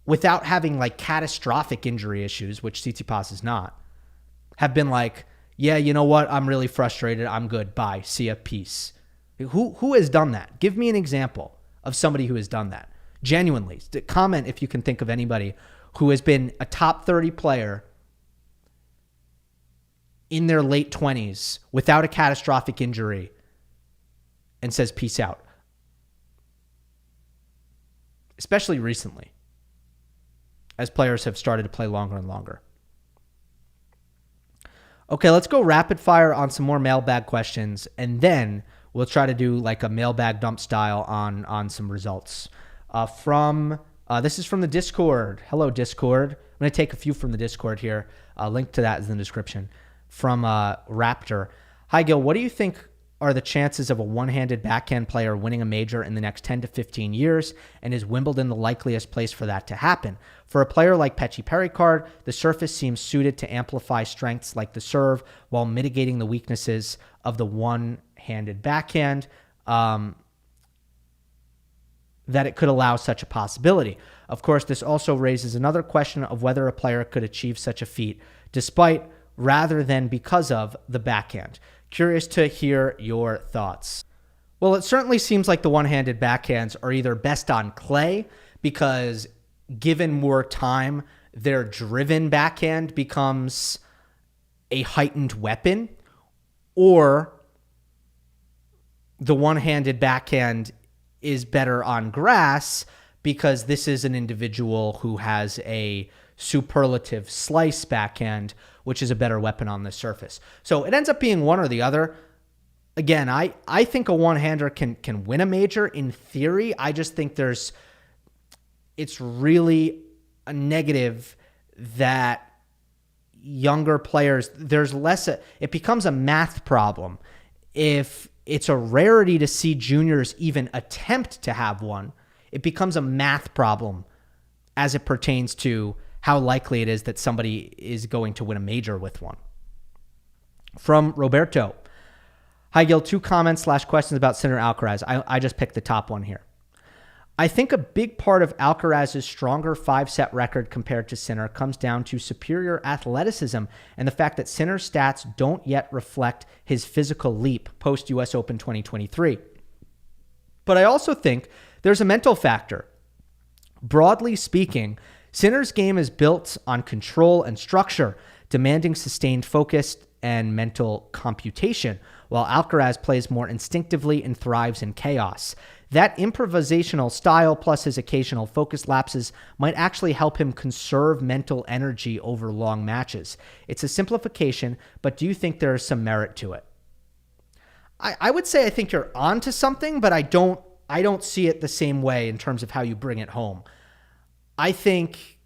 without having like catastrophic injury issues, which Tsitsipas is not, have been like, yeah, you know what? I'm really frustrated. I'm good. Bye. See ya. Peace. Who has done that? Give me an example of somebody who has done that. Genuinely. Comment if you can think of anybody who has been a top 30 player in their late 20s without a catastrophic injury and says peace out. Especially recently, as players have started to play longer and longer. Okay, let's go rapid fire on some more mailbag questions, and then we'll try to do like a mailbag dump style on some results. This is from the Discord. Hello, Discord. I'm going to take a few from the Discord here. Link to that is in the description. From Raptor. Hi, Gill. What do you think are the chances of a one-handed backhand player winning a major in the next 10 to 15 years? And is Wimbledon the likeliest place for that to happen? For a player like Mpetshi Perricard, the surface seems suited to amplify strengths like the serve while mitigating the weaknesses of the one-handed backhand. That it could allow such a possibility. Of course, this also raises another question of whether a player could achieve such a feat despite rather than because of the backhand. Curious to hear your thoughts. Well, it certainly seems like the one-handed backhands are either best on clay because given more time, their driven backhand becomes a heightened weapon, or the one-handed backhand is better on grass because this is an individual who has a superlative slice backhand, which is a better weapon on the surface. So it ends up being one or the other. Again, I think a one-hander can win a major in theory. I just think it's really a negative that younger players, it becomes a math problem. If it's a rarity to see juniors even attempt to have one, it becomes a math problem as it pertains to how likely it is that somebody is going to win a major with one. From Roberto. Hi, Gil. 2 comments / questions about Sinner Alcaraz. I just picked the top one here. I think a big part of Alcaraz's stronger 5-set record compared to Sinner comes down to superior athleticism and the fact that Sinner's stats don't yet reflect his physical leap post-US Open 2023. But I also think there's a mental factor. Broadly speaking, Sinner's game is built on control and structure. demanding sustained focus and mental computation, while Alcaraz plays more instinctively and thrives in chaos. That improvisational style plus his occasional focus lapses might actually help him conserve mental energy over long matches. It's a simplification, but do you think there is some merit to it? I would say I think you're onto something, but I don't see it the same way in terms of how you bring it home. I think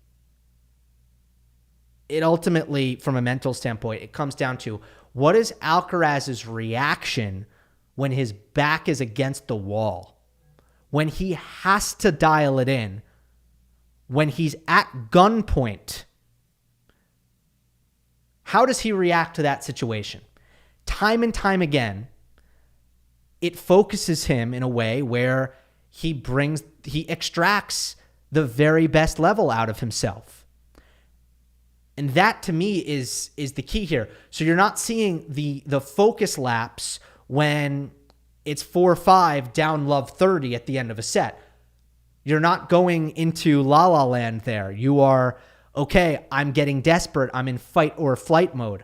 it ultimately, from a mental standpoint, it comes down to what is Alcaraz's reaction when his back is against the wall, when he has to dial it in, when he's at gunpoint. How does he react to that situation? Time and time again, it focuses him in a way where he extracts the very best level out of himself. And that to me is the key here. So you're not seeing the focus lapse when it's 4-5 down love 30 at the end of a set. You're not going into la la land there. You are, okay, I'm getting desperate. I'm in fight or flight mode.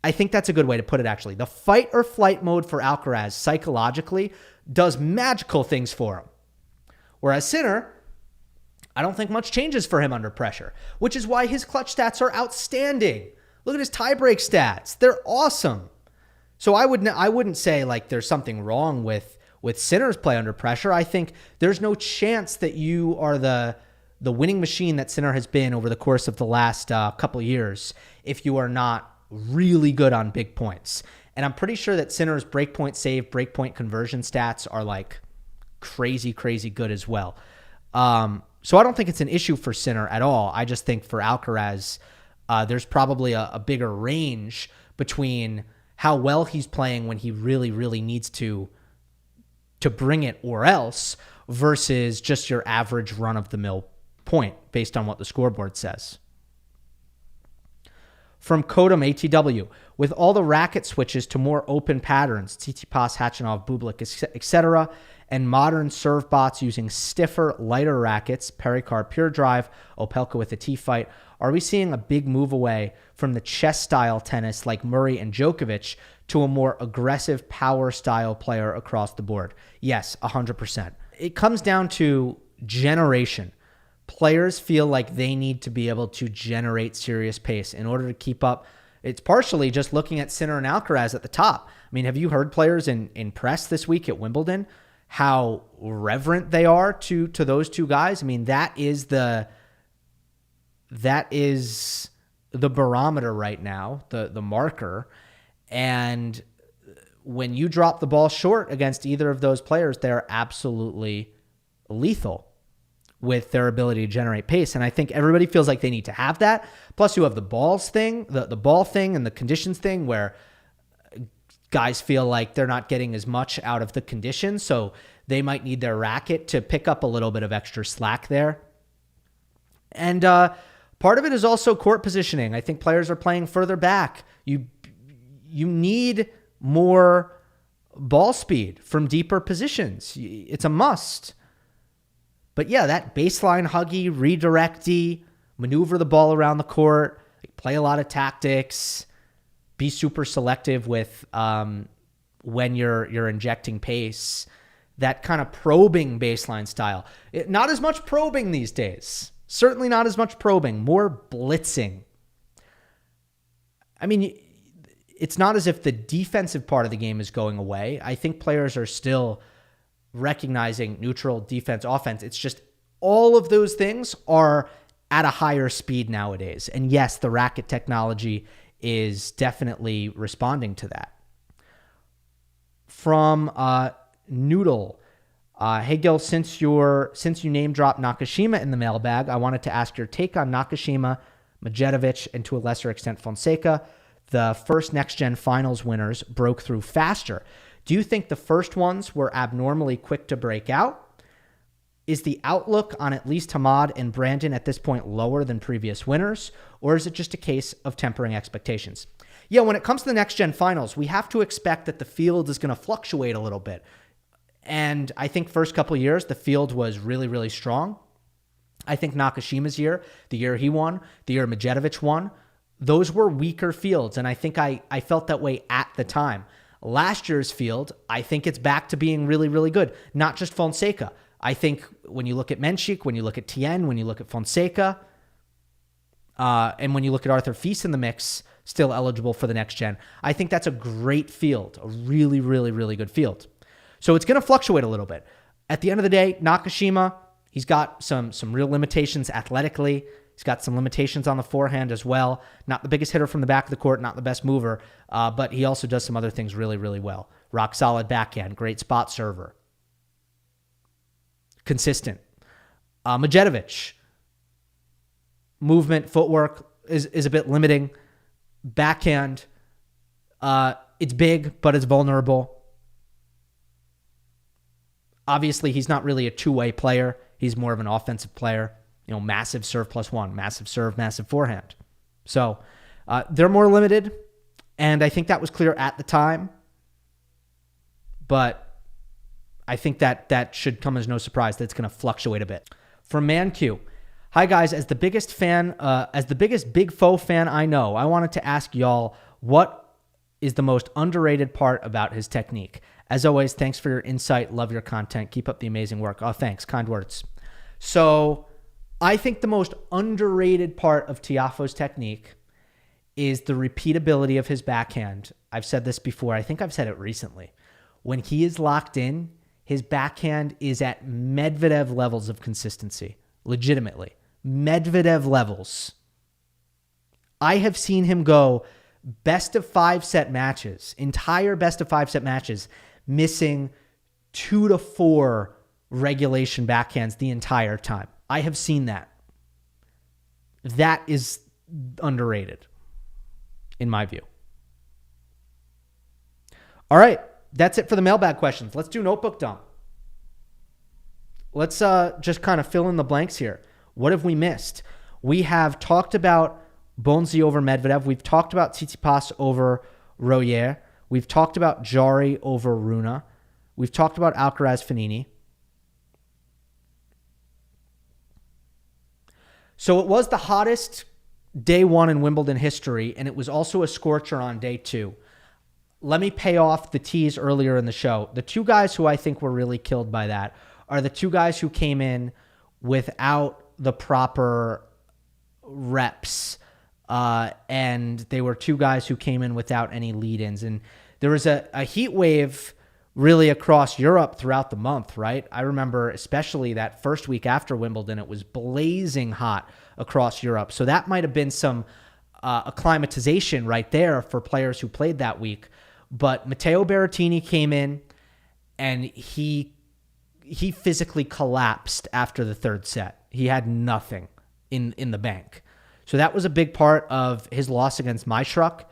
I think that's a good way to put it, actually. The fight or flight mode for Alcaraz psychologically does magical things for him. Whereas Sinner, I don't think much changes for him under pressure, which is why his clutch stats are outstanding. Look at his tiebreak stats. They're awesome. So I wouldn't say like there's something wrong with Sinner's play under pressure. I think there's no chance that you are the winning machine that Sinner has been over the course of the last couple of years if you are not really good on big points. And I'm pretty sure that Sinner's breakpoint save, breakpoint conversion stats are like crazy, crazy good as well. So I don't think it's an issue for Sinner at all. I just think for Alcaraz, there's probably a bigger range between how well he's playing when he really, really needs to bring it or else versus just your average run-of-the-mill point based on what the scoreboard says. From Kodam ATW, with all the racket switches to more open patterns, Tsitsipas, Khachanov, Bublik, etc., and modern serve bots using stiffer, lighter rackets, Perricard Pure Drive, Opelka with a T-Fight, are we seeing a big move away from the chess-style tennis like Murray and Djokovic to a more aggressive power-style player across the board? Yes, 100%. It comes down to generation. Players feel like they need to be able to generate serious pace in order to keep up. It's partially just looking at Sinner and Alcaraz at the top. I mean, have you heard players in press this week at Wimbledon, how reverent they are to those two guys? I mean, that is the barometer right now, the marker. And when you drop the ball short against either of those players, they're absolutely lethal with their ability to generate pace. And I think everybody feels like they need to have that. Plus you have the balls thing, the ball thing and the conditions thing where guys feel like they're not getting as much out of the conditions. So they might need their racket to pick up a little bit of extra slack there. And part of it is also court positioning. I think players are playing further back. You need more ball speed from deeper positions. It's a must. But yeah, that baseline huggy, redirecty, maneuver the ball around the court, play a lot of tactics, be super selective with when you're injecting pace. That kind of probing baseline style. Not as much probing these days. Certainly not as much probing. More blitzing. I mean, it's not as if the defensive part of the game is going away. I think players are still recognizing neutral, defense, offense. It's just all of those things are at a higher speed nowadays. And yes, the racket technology is definitely responding to that. From Noodle, hey Gil, since you name dropped Nakashima in the mailbag, I wanted to ask your take on Nakashima, Medvedev, and to a lesser extent Fonseca. The first next-gen finals winners broke through faster. Do you think the first ones were abnormally quick to break out? Is the outlook on at least Hamad and Brandon at this point lower than previous winners? Or is it just a case of tempering expectations? Yeah, when it comes to the next-gen finals, we have to expect that the field is going to fluctuate a little bit. And I think first couple of years, the field was really, really strong. I think Nakashima's year, the year he won, the year Medvedev won, those were weaker fields, and I think I felt that way at the time. Last year's field, I think it's back to being really, really good. Not just Fonseca. I think when you look at Mpetshi, when you look at Tien, when you look at Fonseca, and when you look at Arthur Fils in the mix, still eligible for the next gen, I think that's a great field, a really, really, really good field. So it's going to fluctuate a little bit. At the end of the day, Nakashima, he's got some real limitations athletically. He's got some limitations on the forehand as well. Not the biggest hitter from the back of the court, not the best mover, but he also does some other things really, really well. Rock solid backhand, great spot server. Consistent. Medvedev, movement, footwork is a bit limiting. Backhand, it's big, but it's vulnerable. Obviously, he's not really a two-way player. He's more of an offensive player. Massive serve +1, massive serve, massive forehand. So they're more limited, and I think that was clear at the time. But I think that should come as no surprise that it's going to fluctuate a bit. From ManQ, hi guys, as the biggest Big Foe fan I know, I wanted to ask y'all what is the most underrated part about his technique. As always, thanks for your insight. Love your content. Keep up the amazing work. Oh, thanks. Kind words. So I think the most underrated part of Tiafoe's technique is the repeatability of his backhand. I've said this before. I think I've said it recently. When he is locked in, his backhand is at Medvedev levels of consistency. Legitimately. Medvedev levels. I have seen him go best of 5 set matches, entire best of 5 set matches, missing 2 to 4 regulation backhands the entire time. I have seen that. That is underrated, in my view. All right, that's it for the mailbag questions. Let's do notebook dump. Let's just kind of fill in the blanks here. What have we missed? We have talked about Bonzi over Medvedev. We've talked about Tsitsipas over Royer. We've talked about Jarry over Rune. We've talked about Alcaraz Fognini. So it was the hottest day 1 in Wimbledon history, and it was also a scorcher on day 2. Let me pay off the tease earlier in the show. The 2 guys who I think were really killed by that are the 2 guys who came in without the proper reps, and they were 2 guys who came in without any lead-ins. And there was a heat wave really across Europe throughout the month, right? I remember especially that first week after Wimbledon, it was blazing hot across Europe. So that might have been some acclimatization right there for players who played that week. But Matteo Berrettini came in, and he physically collapsed after the 3rd set. He had nothing in the bank. So that was a big part of his loss against Maishruk.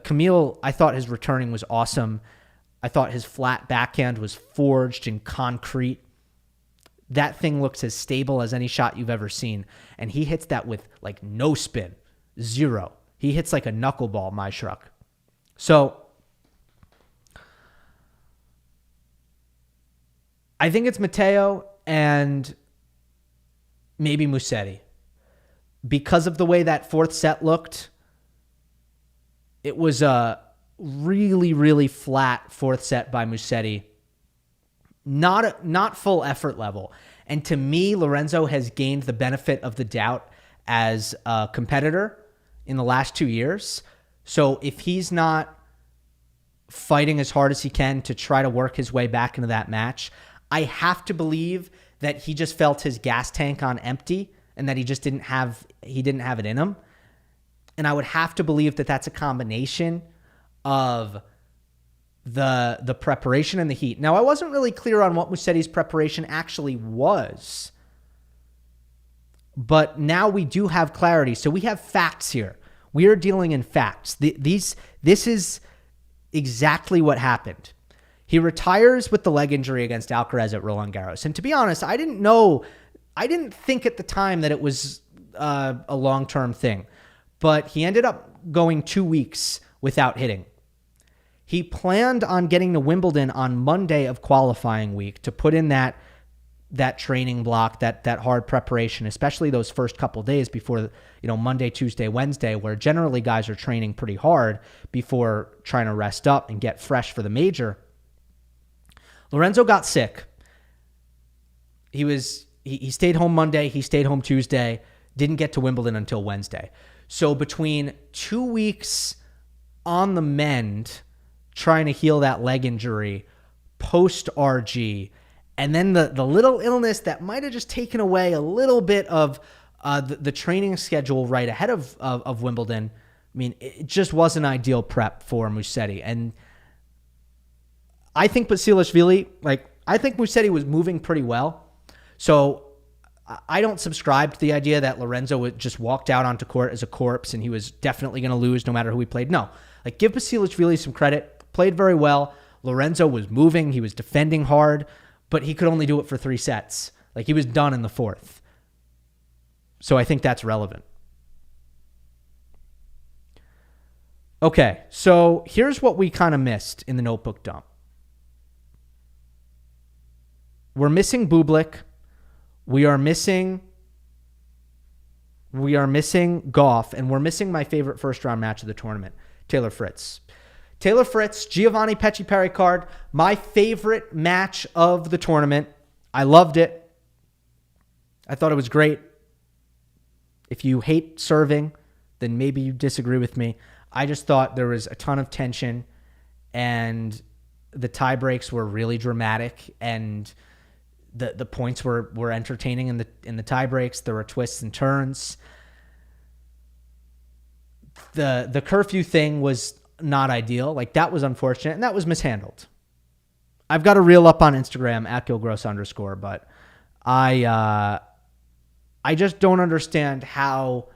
Camille, I thought his returning was awesome. I thought his flat backhand was forged in concrete. That thing looks as stable as any shot you've ever seen. And he hits that with like no spin, 0. He hits like a knuckleball, Maishruk. So I think it's Matteo and maybe Musetti. Because of the way that 4th set looked, it was a really, really flat 4th set by Musetti. Not full effort level. And to me, Lorenzo has gained the benefit of the doubt as a competitor in the last 2 years. So if he's not fighting as hard as he can to try to work his way back into that match, I have to believe that he just felt his gas tank on empty and that he just didn't have it in him. And I would have to believe that that's a combination of the preparation and the heat. Now, I wasn't really clear on what Musetti's preparation actually was, but now we do have clarity. So we have facts here. We are dealing in facts. This is exactly what happened. He retires with the leg injury against Alcaraz at Roland Garros. And to be honest, I didn't think at the time that it was a long-term thing, but he ended up going 2 weeks without hitting. He planned on getting to Wimbledon on Monday of qualifying week to put in that that training block, that hard preparation, especially those first couple days before, Monday, Tuesday, Wednesday, where generally guys are training pretty hard before trying to rest up and get fresh for the major. Lorenzo got sick. He stayed home Monday, he stayed home Tuesday, didn't get to Wimbledon until Wednesday. So between 2 weeks on the mend, trying to heal that leg injury, post-RG, and then the little illness that might have just taken away a little bit of the training schedule right ahead of Wimbledon. I mean, it just wasn't ideal prep for Musetti. And I think Musetti was moving pretty well. So I don't subscribe to the idea that Lorenzo would just walked out onto court as a corpse and he was definitely going to lose no matter who he played. No, give Basilashvili some credit. Played very well. Lorenzo was moving. He was defending hard, but he could only do it for 3 sets. He was done in the 4th. So I think that's relevant. Okay, so here's what we kind of missed in the notebook dump. We're missing Bublik. We are missing Gauff, and we're missing my favorite first-round match of the tournament, Taylor Fritz. Taylor Fritz, Giovanni, Mpetshi, Perricard, my favorite match of the tournament. I loved it. I thought it was great. If you hate serving, then maybe you disagree with me. I just thought there was a ton of tension, and the tie breaks were really dramatic, and the points were entertaining in the tie breaks. There were twists and turns. The curfew thing was not ideal. That was unfortunate, and that was mishandled. I've got a reel up on Instagram at Gill Gross _ but I just don't understand how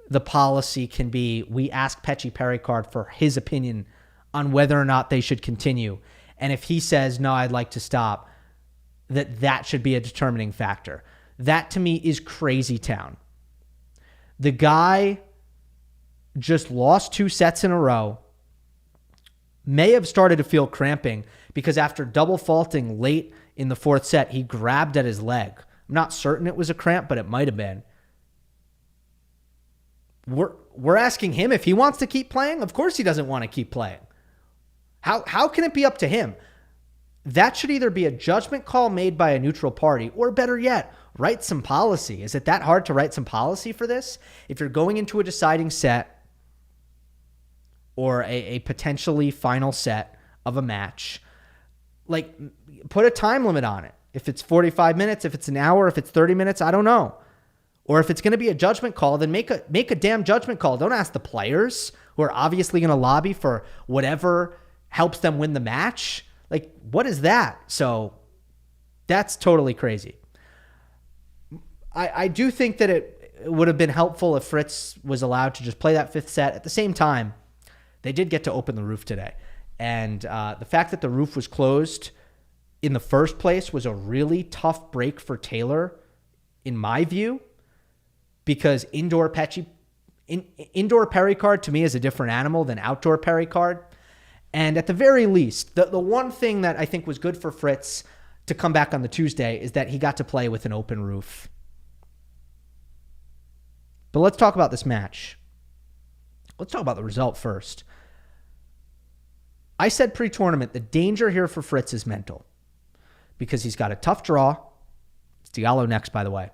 the policy can be we ask Mpetshi Perricard for his opinion on whether or not they should continue. And if he says, no, I'd like to stop, that should be a determining factor. That to me is crazy town. The guy just lost 2 sets in a row, may have started to feel cramping because after double faulting late in the 4th set, he grabbed at his leg. I'm not certain it was a cramp, but it might have been. We're asking him if he wants to keep playing. Of course he doesn't want to keep playing. How can it be up to him? That should either be a judgment call made by a neutral party, or better yet, write some policy. Is it that hard to write some policy for this? If you're going into a deciding set or a potentially final set of a match, put a time limit on it. If it's 45 minutes, if it's an hour, if it's 30 minutes, I don't know. Or if it's going to be a judgment call, then make a damn judgment call. Don't ask the players who are obviously going to lobby for whatever helps them win the match. What is that? So that's totally crazy. I do think that it would have been helpful if Fritz was allowed to just play that 5th set. At the same time, they did get to open the roof today. And the fact that the roof was closed in the first place was a really tough break for Taylor, in my view, because indoor Perricard to me is a different animal than outdoor Perricard. And at the very least, the one thing that I think was good for Fritz to come back on the Tuesday is that he got to play with an open roof. But let's talk about this match. Let's talk about the result first. I said pre-tournament, the danger here for Fritz is mental, because he's got a tough draw. It's Diallo next, by the way.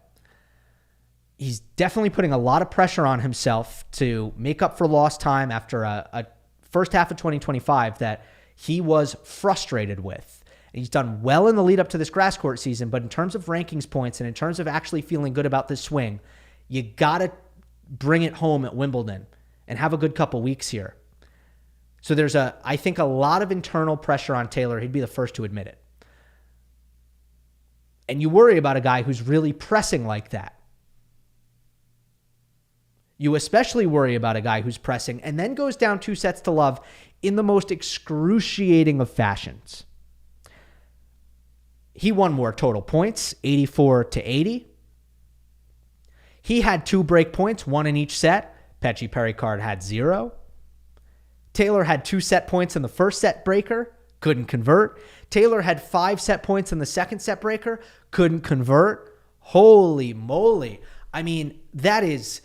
He's definitely putting a lot of pressure on himself to make up for lost time after a first half of 2025 that he was frustrated with. And he's done well in the lead up to this grass court season, but in terms of rankings points and in terms of actually feeling good about this swing, you got to bring it home at Wimbledon and have a good couple weeks here. So there's I think a lot of internal pressure on Taylor. He'd be the first to admit it. And you worry about a guy who's really pressing like that. You especially worry about a guy who's pressing and then goes down 2 sets to love in the most excruciating of fashions. He won more total points, 84-80. He had 2 break points, 1 in each set. Mpetshi Perricard had 0. Taylor had 2 set points in the first set breaker. couldn't convert. Taylor had 5 set points in the second set breaker, couldn't convert. Holy moly. I mean, that is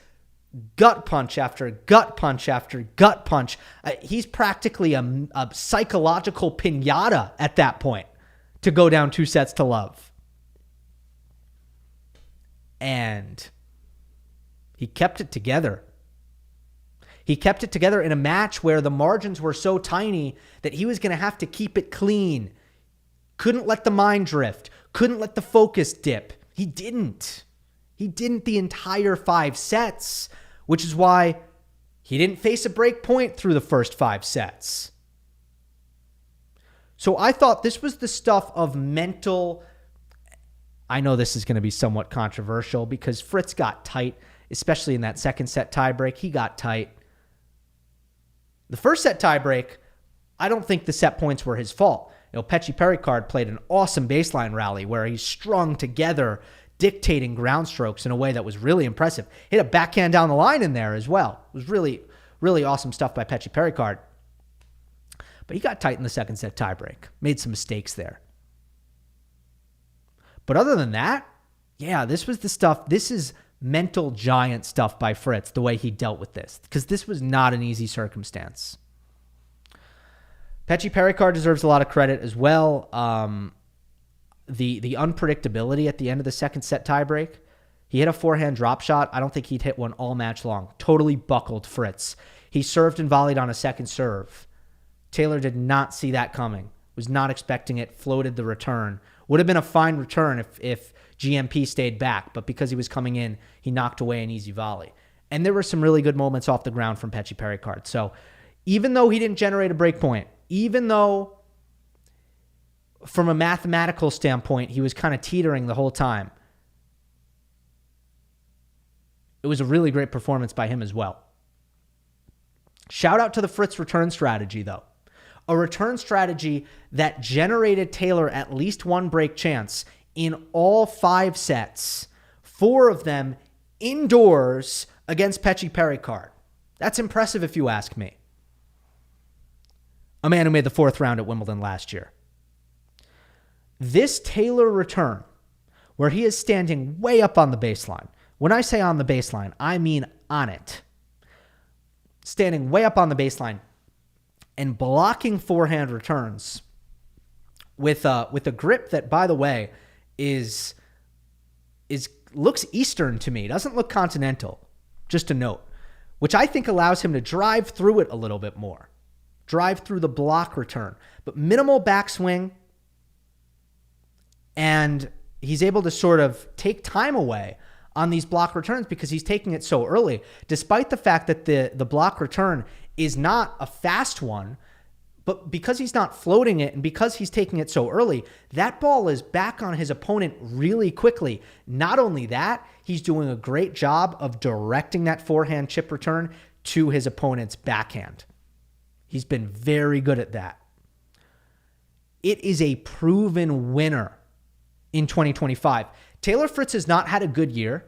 gut punch after gut punch after gut punch. He's practically a psychological piñata at that point to go down 2 sets to love. And he kept it together. He kept it together in a match where the margins were so tiny that he was going to have to keep it clean. Couldn't let the mind drift. Couldn't let the focus dip. He didn't. He didn't the entire 5 sets, which is why he didn't face a break point through the first 5 sets. So I thought this was the stuff of mental. I know this is going to be somewhat controversial because Frtiz got tight, especially in that second set tiebreak. He got tight. The first set tiebreak, I don't think the set points were his fault. Mpetshi Perricard played an awesome baseline rally where he strung together, dictating ground strokes in a way that was really impressive. Hit a backhand down the line in there as well. It was really, really awesome stuff by Mpetshi Perricard. But he got tight in the second set tiebreak. Made some mistakes there. But other than that, yeah, this was the stuff. This is mental giant stuff by Frtiz, the way he dealt with this, because this was not an easy circumstance. Mpetshi Perricard deserves a lot of credit as well. The unpredictability at the end of the second set tiebreak. He hit a forehand drop shot. I don't think he'd hit one all match long. Totally buckled Frtiz. He served and volleyed on a second serve. Taylor did not see that coming. Was not expecting it. Floated the return. Would have been a fine return if GMP stayed back, but because he was coming in, he knocked away an easy volley. And there were some really good moments off the ground from Mpetshi Perricard. So even though he didn't generate a break point, even though from a mathematical standpoint, he was kind of teetering the whole time, it was a really great performance by him as well. Shout out to the Frtiz return strategy, though. A return strategy that generated Taylor at least one break chance in all 5 sets, 4 of them indoors against Mpetshi Perricard. That's impressive if you ask me. A man who made the 4th round at Wimbledon last year. This Taylor return, where he is standing way up on the baseline. When I say on the baseline, I mean on it. Standing way up on the baseline and blocking forehand returns with a grip that, by the way, is looks Eastern to me. Doesn't look continental, just a note, which I think allows him to drive through it a little bit more. Drive through the block return, but minimal backswing, and he's able to sort of take time away on these block returns because he's taking it so early, despite the fact that the block return is not a fast one. But because he's not floating it and because he's taking it so early, that ball is back on his opponent really quickly. Not only that, he's doing a great job of directing that forehand chip return to his opponent's backhand. He's been very good at that. It is a proven winner in 2025. Taylor Frtiz has not had a good year,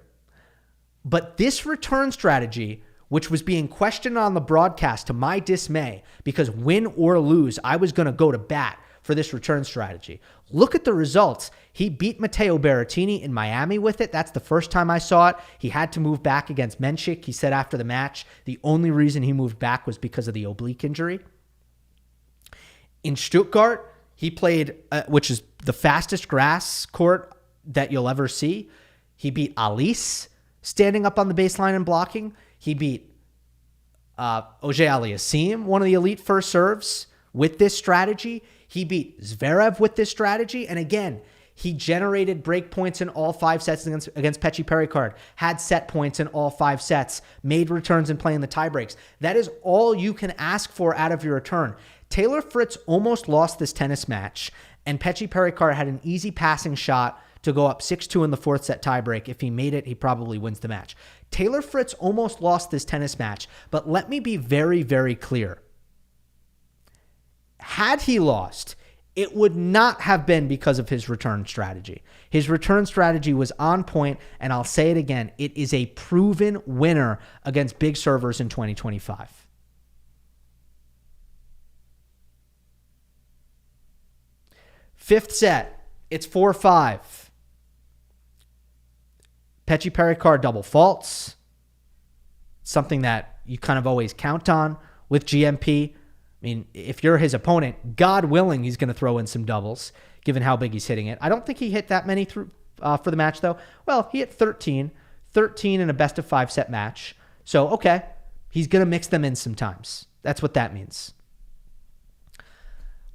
but this return strategy, which was being questioned on the broadcast to my dismay, because win or lose, I was going to go to bat for this return strategy. Look at the results. He beat Matteo Berrettini in Miami with it. That's the first time I saw it. He had to move back against Mpetshi. He said after the match, the only reason he moved back was because of the oblique injury. In Stuttgart, he played, which is the fastest grass court that you'll ever see. He beat Alice standing up on the baseline and blocking. He beat Auger Aliassime, one of the elite first serves, with this strategy. He beat Zverev with this strategy. And again, he generated break points in all 5 sets against Mpetshi Perricard, had set points in all 5 sets, made returns and playing the tiebreaks. That is all you can ask for out of your return. Taylor Frtiz almost lost this tennis match, and Mpetshi Perricard had an easy passing shot to go up 6-2 in the 4th set tiebreak. If he made it, he probably wins the match. Taylor Frtiz almost lost this tennis match, but let me be very, very clear. Had he lost, it would not have been because of his return strategy. His return strategy was on point, and I'll say it again, it is a proven winner against big servers in 2025. Fifth set, it's 4-5. Mpetshi Perricard double faults. Something that you kind of always count on with GMP. I mean, if you're his opponent, God willing, he's going to throw in some doubles, given how big he's hitting it. I don't think he hit that many through for the match, though. Well, he hit 13 in a best-of-5 set match. So, okay, he's going to mix them in sometimes. That's what that means.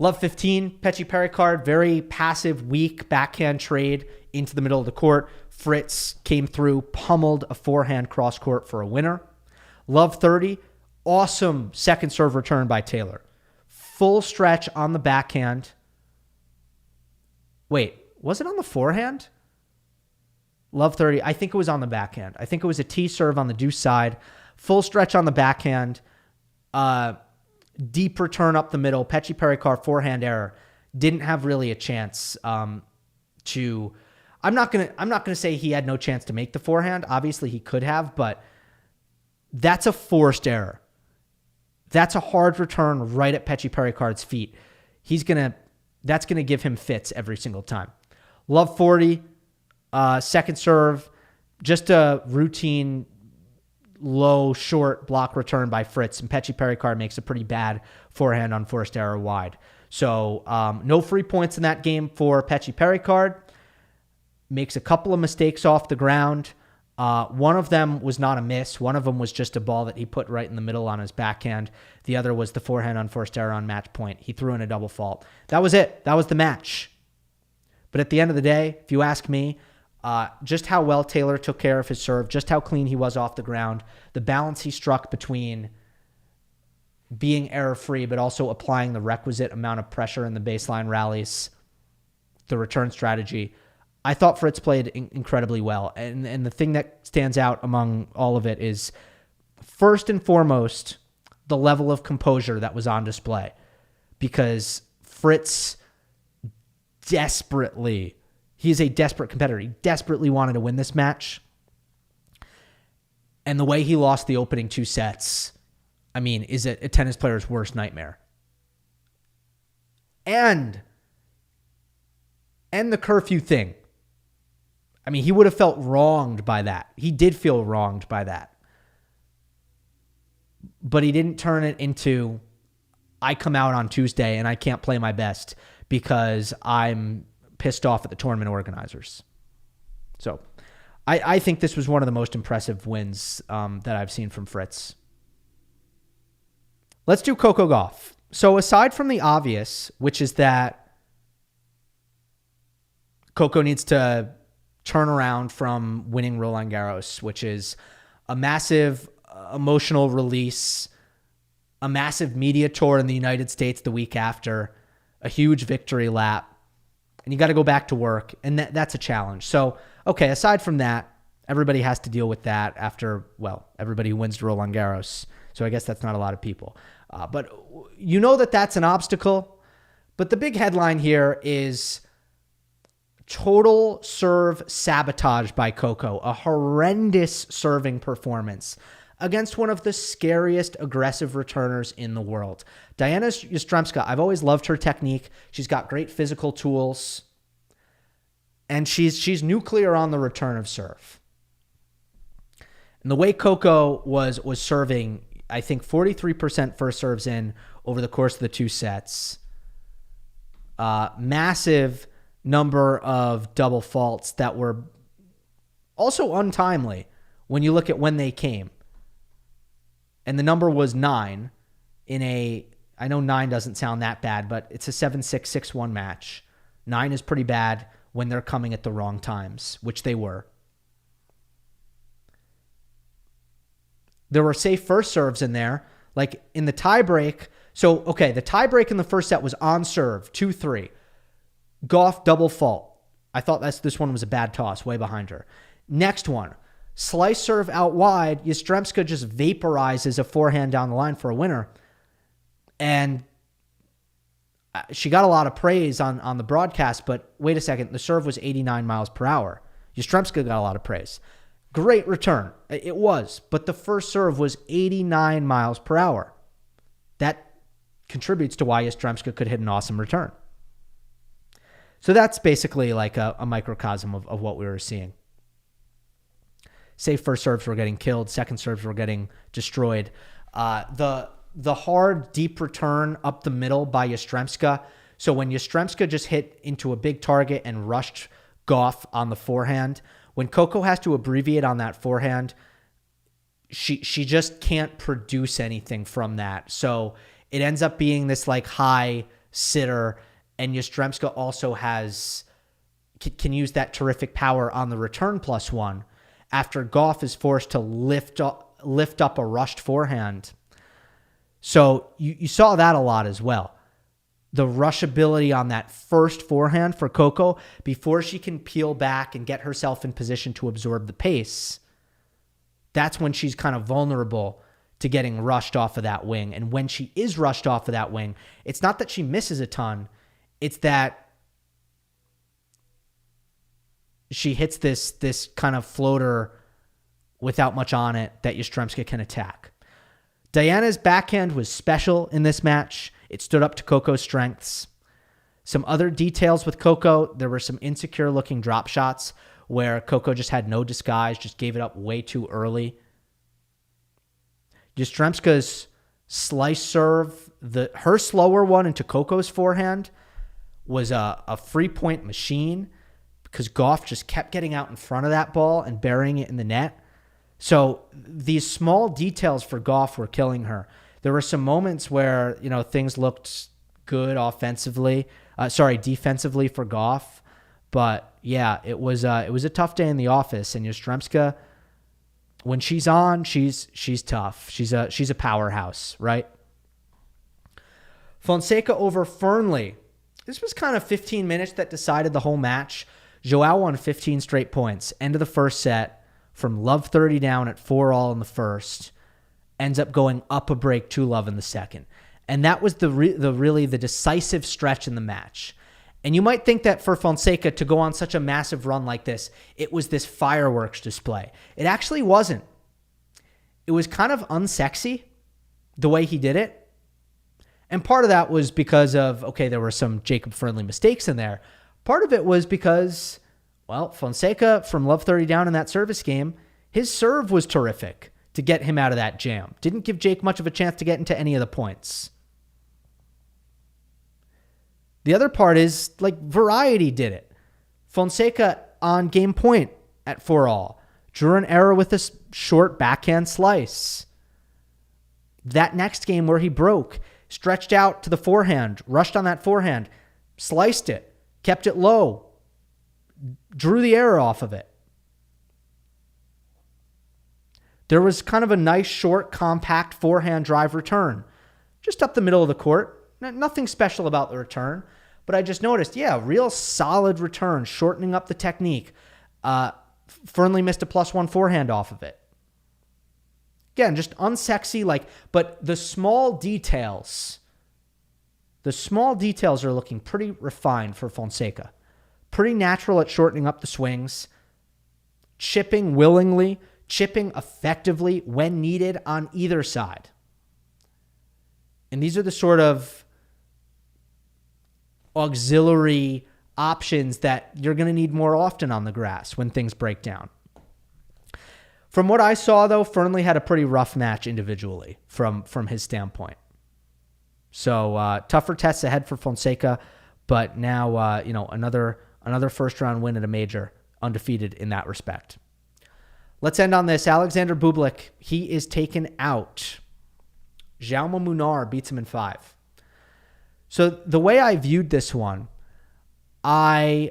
Love 15, Mpetshi Perricard, very passive, weak backhand trade into the middle of the court. Frtiz came through, pummeled a forehand cross-court for a winner. Love 30, awesome second serve return by Taylor. Full stretch on the backhand. Wait, was it on the forehand? Love 30, I think it was on the backhand. I think it was a T serve on the deuce side. Full stretch on the backhand. Deep return up the middle. Mpetshi Perricard forehand error. Didn't have really a chance to... I'm not gonna say he had no chance to make the forehand. Obviously, he could have, but that's a forced error. That's a hard return right at Mpetshi Perricard's feet. That's gonna give him fits every single time. Love 40, second serve, just a routine low short block return by Frtiz, and Mpetshi Perricard makes a pretty bad forehand on forced error wide. So no free points in that game for Mpetshi Perricard. Makes a couple of mistakes off the ground. One of them was not a miss. One of them was just a ball that he put right in the middle on his backhand. The other was the forehand on forced error on match point. He threw in a double fault. That was it. That was the match. But at the end of the day, if you ask me, just how well Taylor took care of his serve, just how clean he was off the ground, the balance he struck between being error-free but also applying the requisite amount of pressure in the baseline rallies, the return strategy, I thought Frtiz played incredibly well. And the thing that stands out among all of it is, first and foremost, the level of composure that was on display. Because Frtiz he's a desperate competitor. He desperately wanted to win this match. And the way he lost the opening two sets, I mean, is a tennis player's worst nightmare. And the curfew thing. I mean, he would have felt wronged by that. He did feel wronged by that. But he didn't turn it into, I come out on Tuesday and I can't play my best because I'm pissed off at the tournament organizers. So I think this was one of the most impressive wins that I've seen from Frtiz. Let's do Coco Gauff. So aside from the obvious, which is that Coco needs to turn around from winning Roland Garros, which is a massive emotional release, a massive media tour in the United States the week after, a huge victory lap, and you got to go back to work, and that's a challenge. So, okay, aside from that, everybody has to deal with that after, well, everybody who wins Roland Garros. So I guess that's not a lot of people. But you know that's an obstacle. But the big headline here is total serve sabotage by Coco, a horrendous serving performance against one of the scariest aggressive returners in the world. Dayana Yastremska, I've always loved her technique. She's got great physical tools, and she's nuclear on the return of serve. And the way Coco was serving, I think 43% first serves in over the course of the two sets. Massive number of double faults that were also untimely when you look at when they came. And the number was 9 in I know 9 doesn't sound that bad, but it's a 7-6, 6-1 match. 9 is pretty bad when they're coming at the wrong times, which they were. There were safe first serves in there, like in the tiebreak. So, okay, the tiebreak in the first set was on serve, 2-3. Gauff double fault. I thought this one was a bad toss, way behind her. Next one, slice serve out wide. Yastremska just vaporizes a forehand down the line for a winner. And she got a lot of praise on the broadcast, but wait a second, the serve was 89 miles per hour. Yastremska got a lot of praise. Great return. It was, but the first serve was 89 miles per hour. That contributes to why Yastremska could hit an awesome return. So that's basically like a microcosm of what we were seeing. Safe first serves were getting killed. Second serves were getting destroyed. The hard, deep return up the middle by Yastremska. So when Yastremska just hit into a big target and rushed Gauff on the forehand, when Coco has to abbreviate on that forehand, she just can't produce anything from that. So it ends up being this like high sitter, and Yastremska also can use that terrific power on the return +1 after Gauff is forced to lift up a rushed forehand. So you saw that a lot as well. The rushability on that first forehand for Coco before she can peel back and get herself in position to absorb the pace. That's when she's kind of vulnerable to getting rushed off of that wing. And when she is rushed off of that wing, it's not that she misses a ton. It's that she hits this kind of floater without much on it that Yastremska can attack. Diana's backhand was special in this match. It stood up to Coco's strengths. Some other details with Coco, there were some insecure looking drop shots where Coco just had no disguise, just gave it up way too early. Yastremska's slice serve, her slower one into Coco's forehand was a free point machine because Gauff just kept getting out in front of that ball and burying it in the net. So these small details for Gauff were killing her. There were some moments where, things looked good defensively for Gauff. But yeah, it was a tough day in the office, and Yastremska, when she's on, she's tough. She's a powerhouse, right? Fonseca over Fernley. This was kind of 15 minutes that decided the whole match. Joao won 15 straight points. End of the first set from love 30 down at 4-all in the first. Ends up going up a break 2-love in the second. And that was really the decisive stretch in the match. And you might think that for Fonseca to go on such a massive run like this, it was this fireworks display. It actually wasn't. It was kind of unsexy the way he did it. And part of that was because of, there were some Jacob Fernley mistakes in there. Part of it was because, Fonseca from love 30 down in that service game, his serve was terrific to get him out of that jam. Didn't give Jake much of a chance to get into any of the points. The other part is, variety did it. Fonseca on game point at 4-all. Drew an error with a short backhand slice. That next game where he broke, stretched out to the forehand, rushed on that forehand, sliced it, kept it low, drew the error off of it. There was kind of a nice, short, compact forehand drive return. Just up the middle of the court. Nothing special about the return. But I just noticed, real solid return, shortening up the technique. Fernley missed a +1 forehand off of it. Again, just unsexy, but the small details are looking pretty refined for Fonseca. Pretty natural at shortening up the swings. Chipping willingly. Chipping effectively when needed on either side. And these are the sort of auxiliary options that you're going to need more often on the grass when things break down. From what I saw, though, Fernley had a pretty rough match individually from his standpoint. So tougher tests ahead for Fonseca, but now another first-round win at a major, undefeated in that respect. Let's end on this. Alexander Bublik, he is taken out. Jaume Munar beats him in 5. So the way I viewed this one, I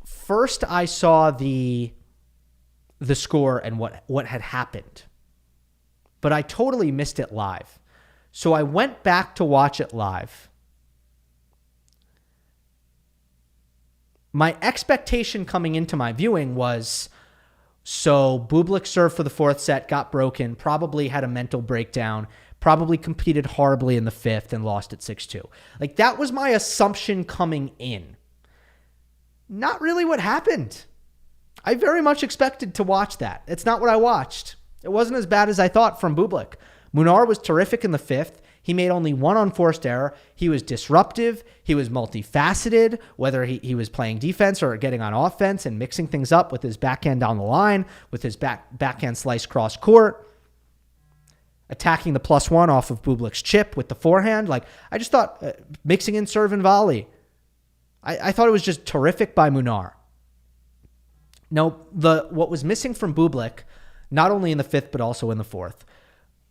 saw the score and what had happened, but I totally missed it live. So I went back to watch it live. My expectation coming into my viewing was, so Bublik served for the 4th set, got broken, probably had a mental breakdown, probably competed horribly in the 5th and lost at 6-2. That was my assumption coming in. Not really what happened. I very much expected to watch that. It's not what I watched. It wasn't as bad as I thought from Bublik. Munar was terrific in the fifth. He made only one unforced error. He was disruptive. He was multifaceted, whether he was playing defense or getting on offense and mixing things up with his backhand down the line, with his backhand slice cross court, attacking the +1 off of Bublik's chip with the forehand. Like, I just thought mixing in serve and volley. I thought it was just terrific by Munar. Now, what was missing from Bublik, not only in the fifth but also in the fourth,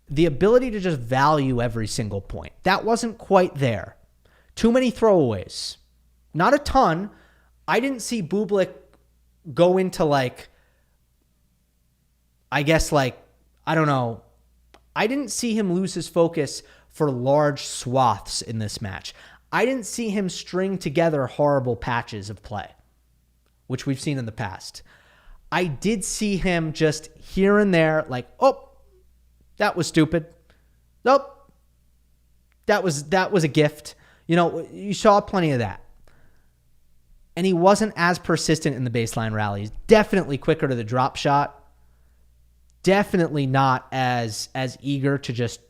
the ability to just value every single point. That wasn't quite there. Too many throwaways. Not a ton. I didn't see Bublik go into I don't know. I didn't see him lose his focus for large swaths in this match. I didn't see him string together horrible patches of play, which we've seen in the past. I did see him just here and there, that was stupid. Nope. That was a gift. You saw plenty of that. And he wasn't as persistent in the baseline rallies. Definitely quicker to the drop shot. Definitely not as eager to just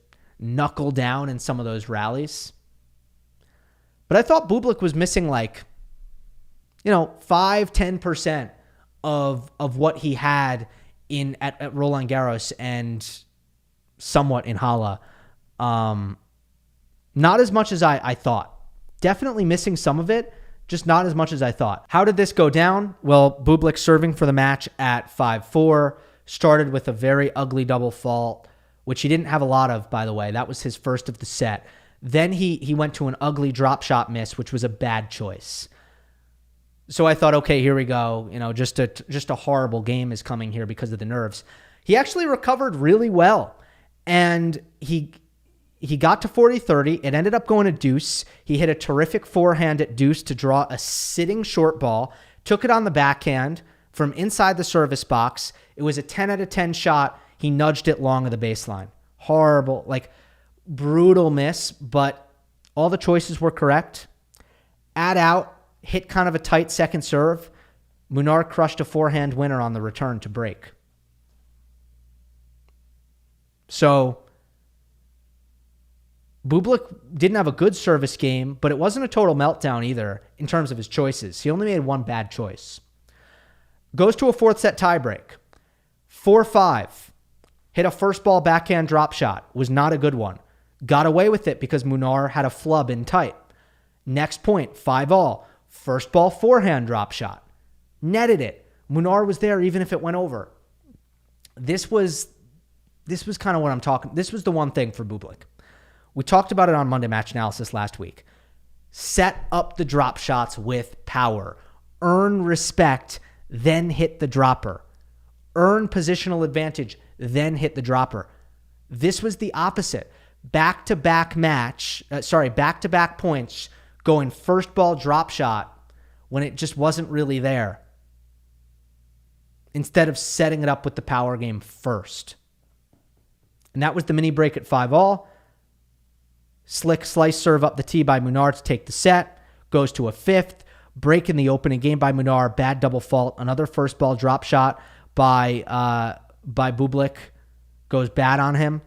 knuckle down in some of those rallies. But I thought Bublik was missing 5-10% of what he had at Roland Garros and somewhat in Halle. Not as much as I thought. Definitely missing some of it, just not as much as I thought. How did this go down? Well, Bublik serving for the match at 5-4, started with a very ugly double fault, which he didn't have a lot of, by the way. That was his first of the set. Then he went to an ugly drop shot miss, which was a bad choice. So I thought, okay, here we go. Just a horrible game is coming here because of the nerves. He actually recovered really well. And he got to 40-30. It ended up going to deuce. He hit a terrific forehand at deuce to draw a sitting short ball, took it on the backhand from inside the service box. It was a 10 out of 10 shot. He nudged it long of the baseline. Horrible, brutal miss, but all the choices were correct. Add out, hit kind of a tight second serve. Munar crushed a forehand winner on the return to break. So Bublik didn't have a good service game, but it wasn't a total meltdown either in terms of his choices. He only made one bad choice. Goes to a fourth set tiebreak. 4-5. Hit a first ball backhand drop shot. Was not a good one. Got away with it because Munar had a flub in tight. Next point, 5-all. First ball forehand drop shot. Netted it. Munar was there even if it went over. This was kind of what I'm talking. This was the one thing for Bublik. We talked about it on Monday Match Analysis last week. Set up the drop shots with power. Earn respect, then hit the dropper. Earn positional advantage, then hit the dropper. This was the opposite. Back-to-back points going first ball drop shot when it just wasn't really there, instead of setting it up with the power game first. And that was the mini break at 5-all. Slick slice serve up the tee by Munar to take the set. Goes to a fifth. Break in the opening game by Munar. Bad double fault. Another first ball drop shot by Bublik. Goes bad on him.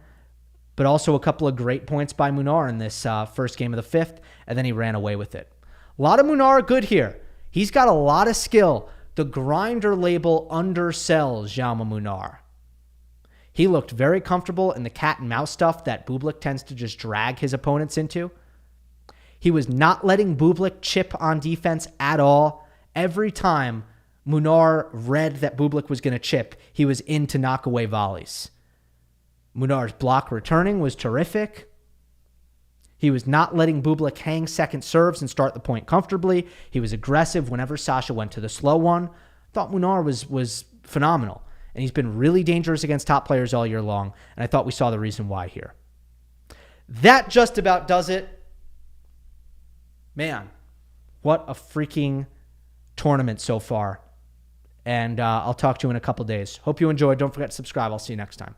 But also a couple of great points by Munar in this first game of the fifth. And then he ran away with it. A lot of Munar good here. He's got a lot of skill. The grinder label undersells Jaume Munar. He looked very comfortable in the cat and mouse stuff that Bublik tends to just drag his opponents into. He was not letting Bublik chip on defense at all. Every time Munar read that Bublik was going to chip, he was in to knock away volleys. Munar's block returning was terrific. He was not letting Bublik hang second serves and start the point comfortably. He was aggressive whenever Sasha went to the slow one. I thought Munar was phenomenal. And he's been really dangerous against top players all year long. And I thought we saw the reason why here. That just about does it. Man, what a freaking tournament so far. And I'll talk to you in a couple days. Hope you enjoyed. Don't forget to subscribe. I'll see you next time.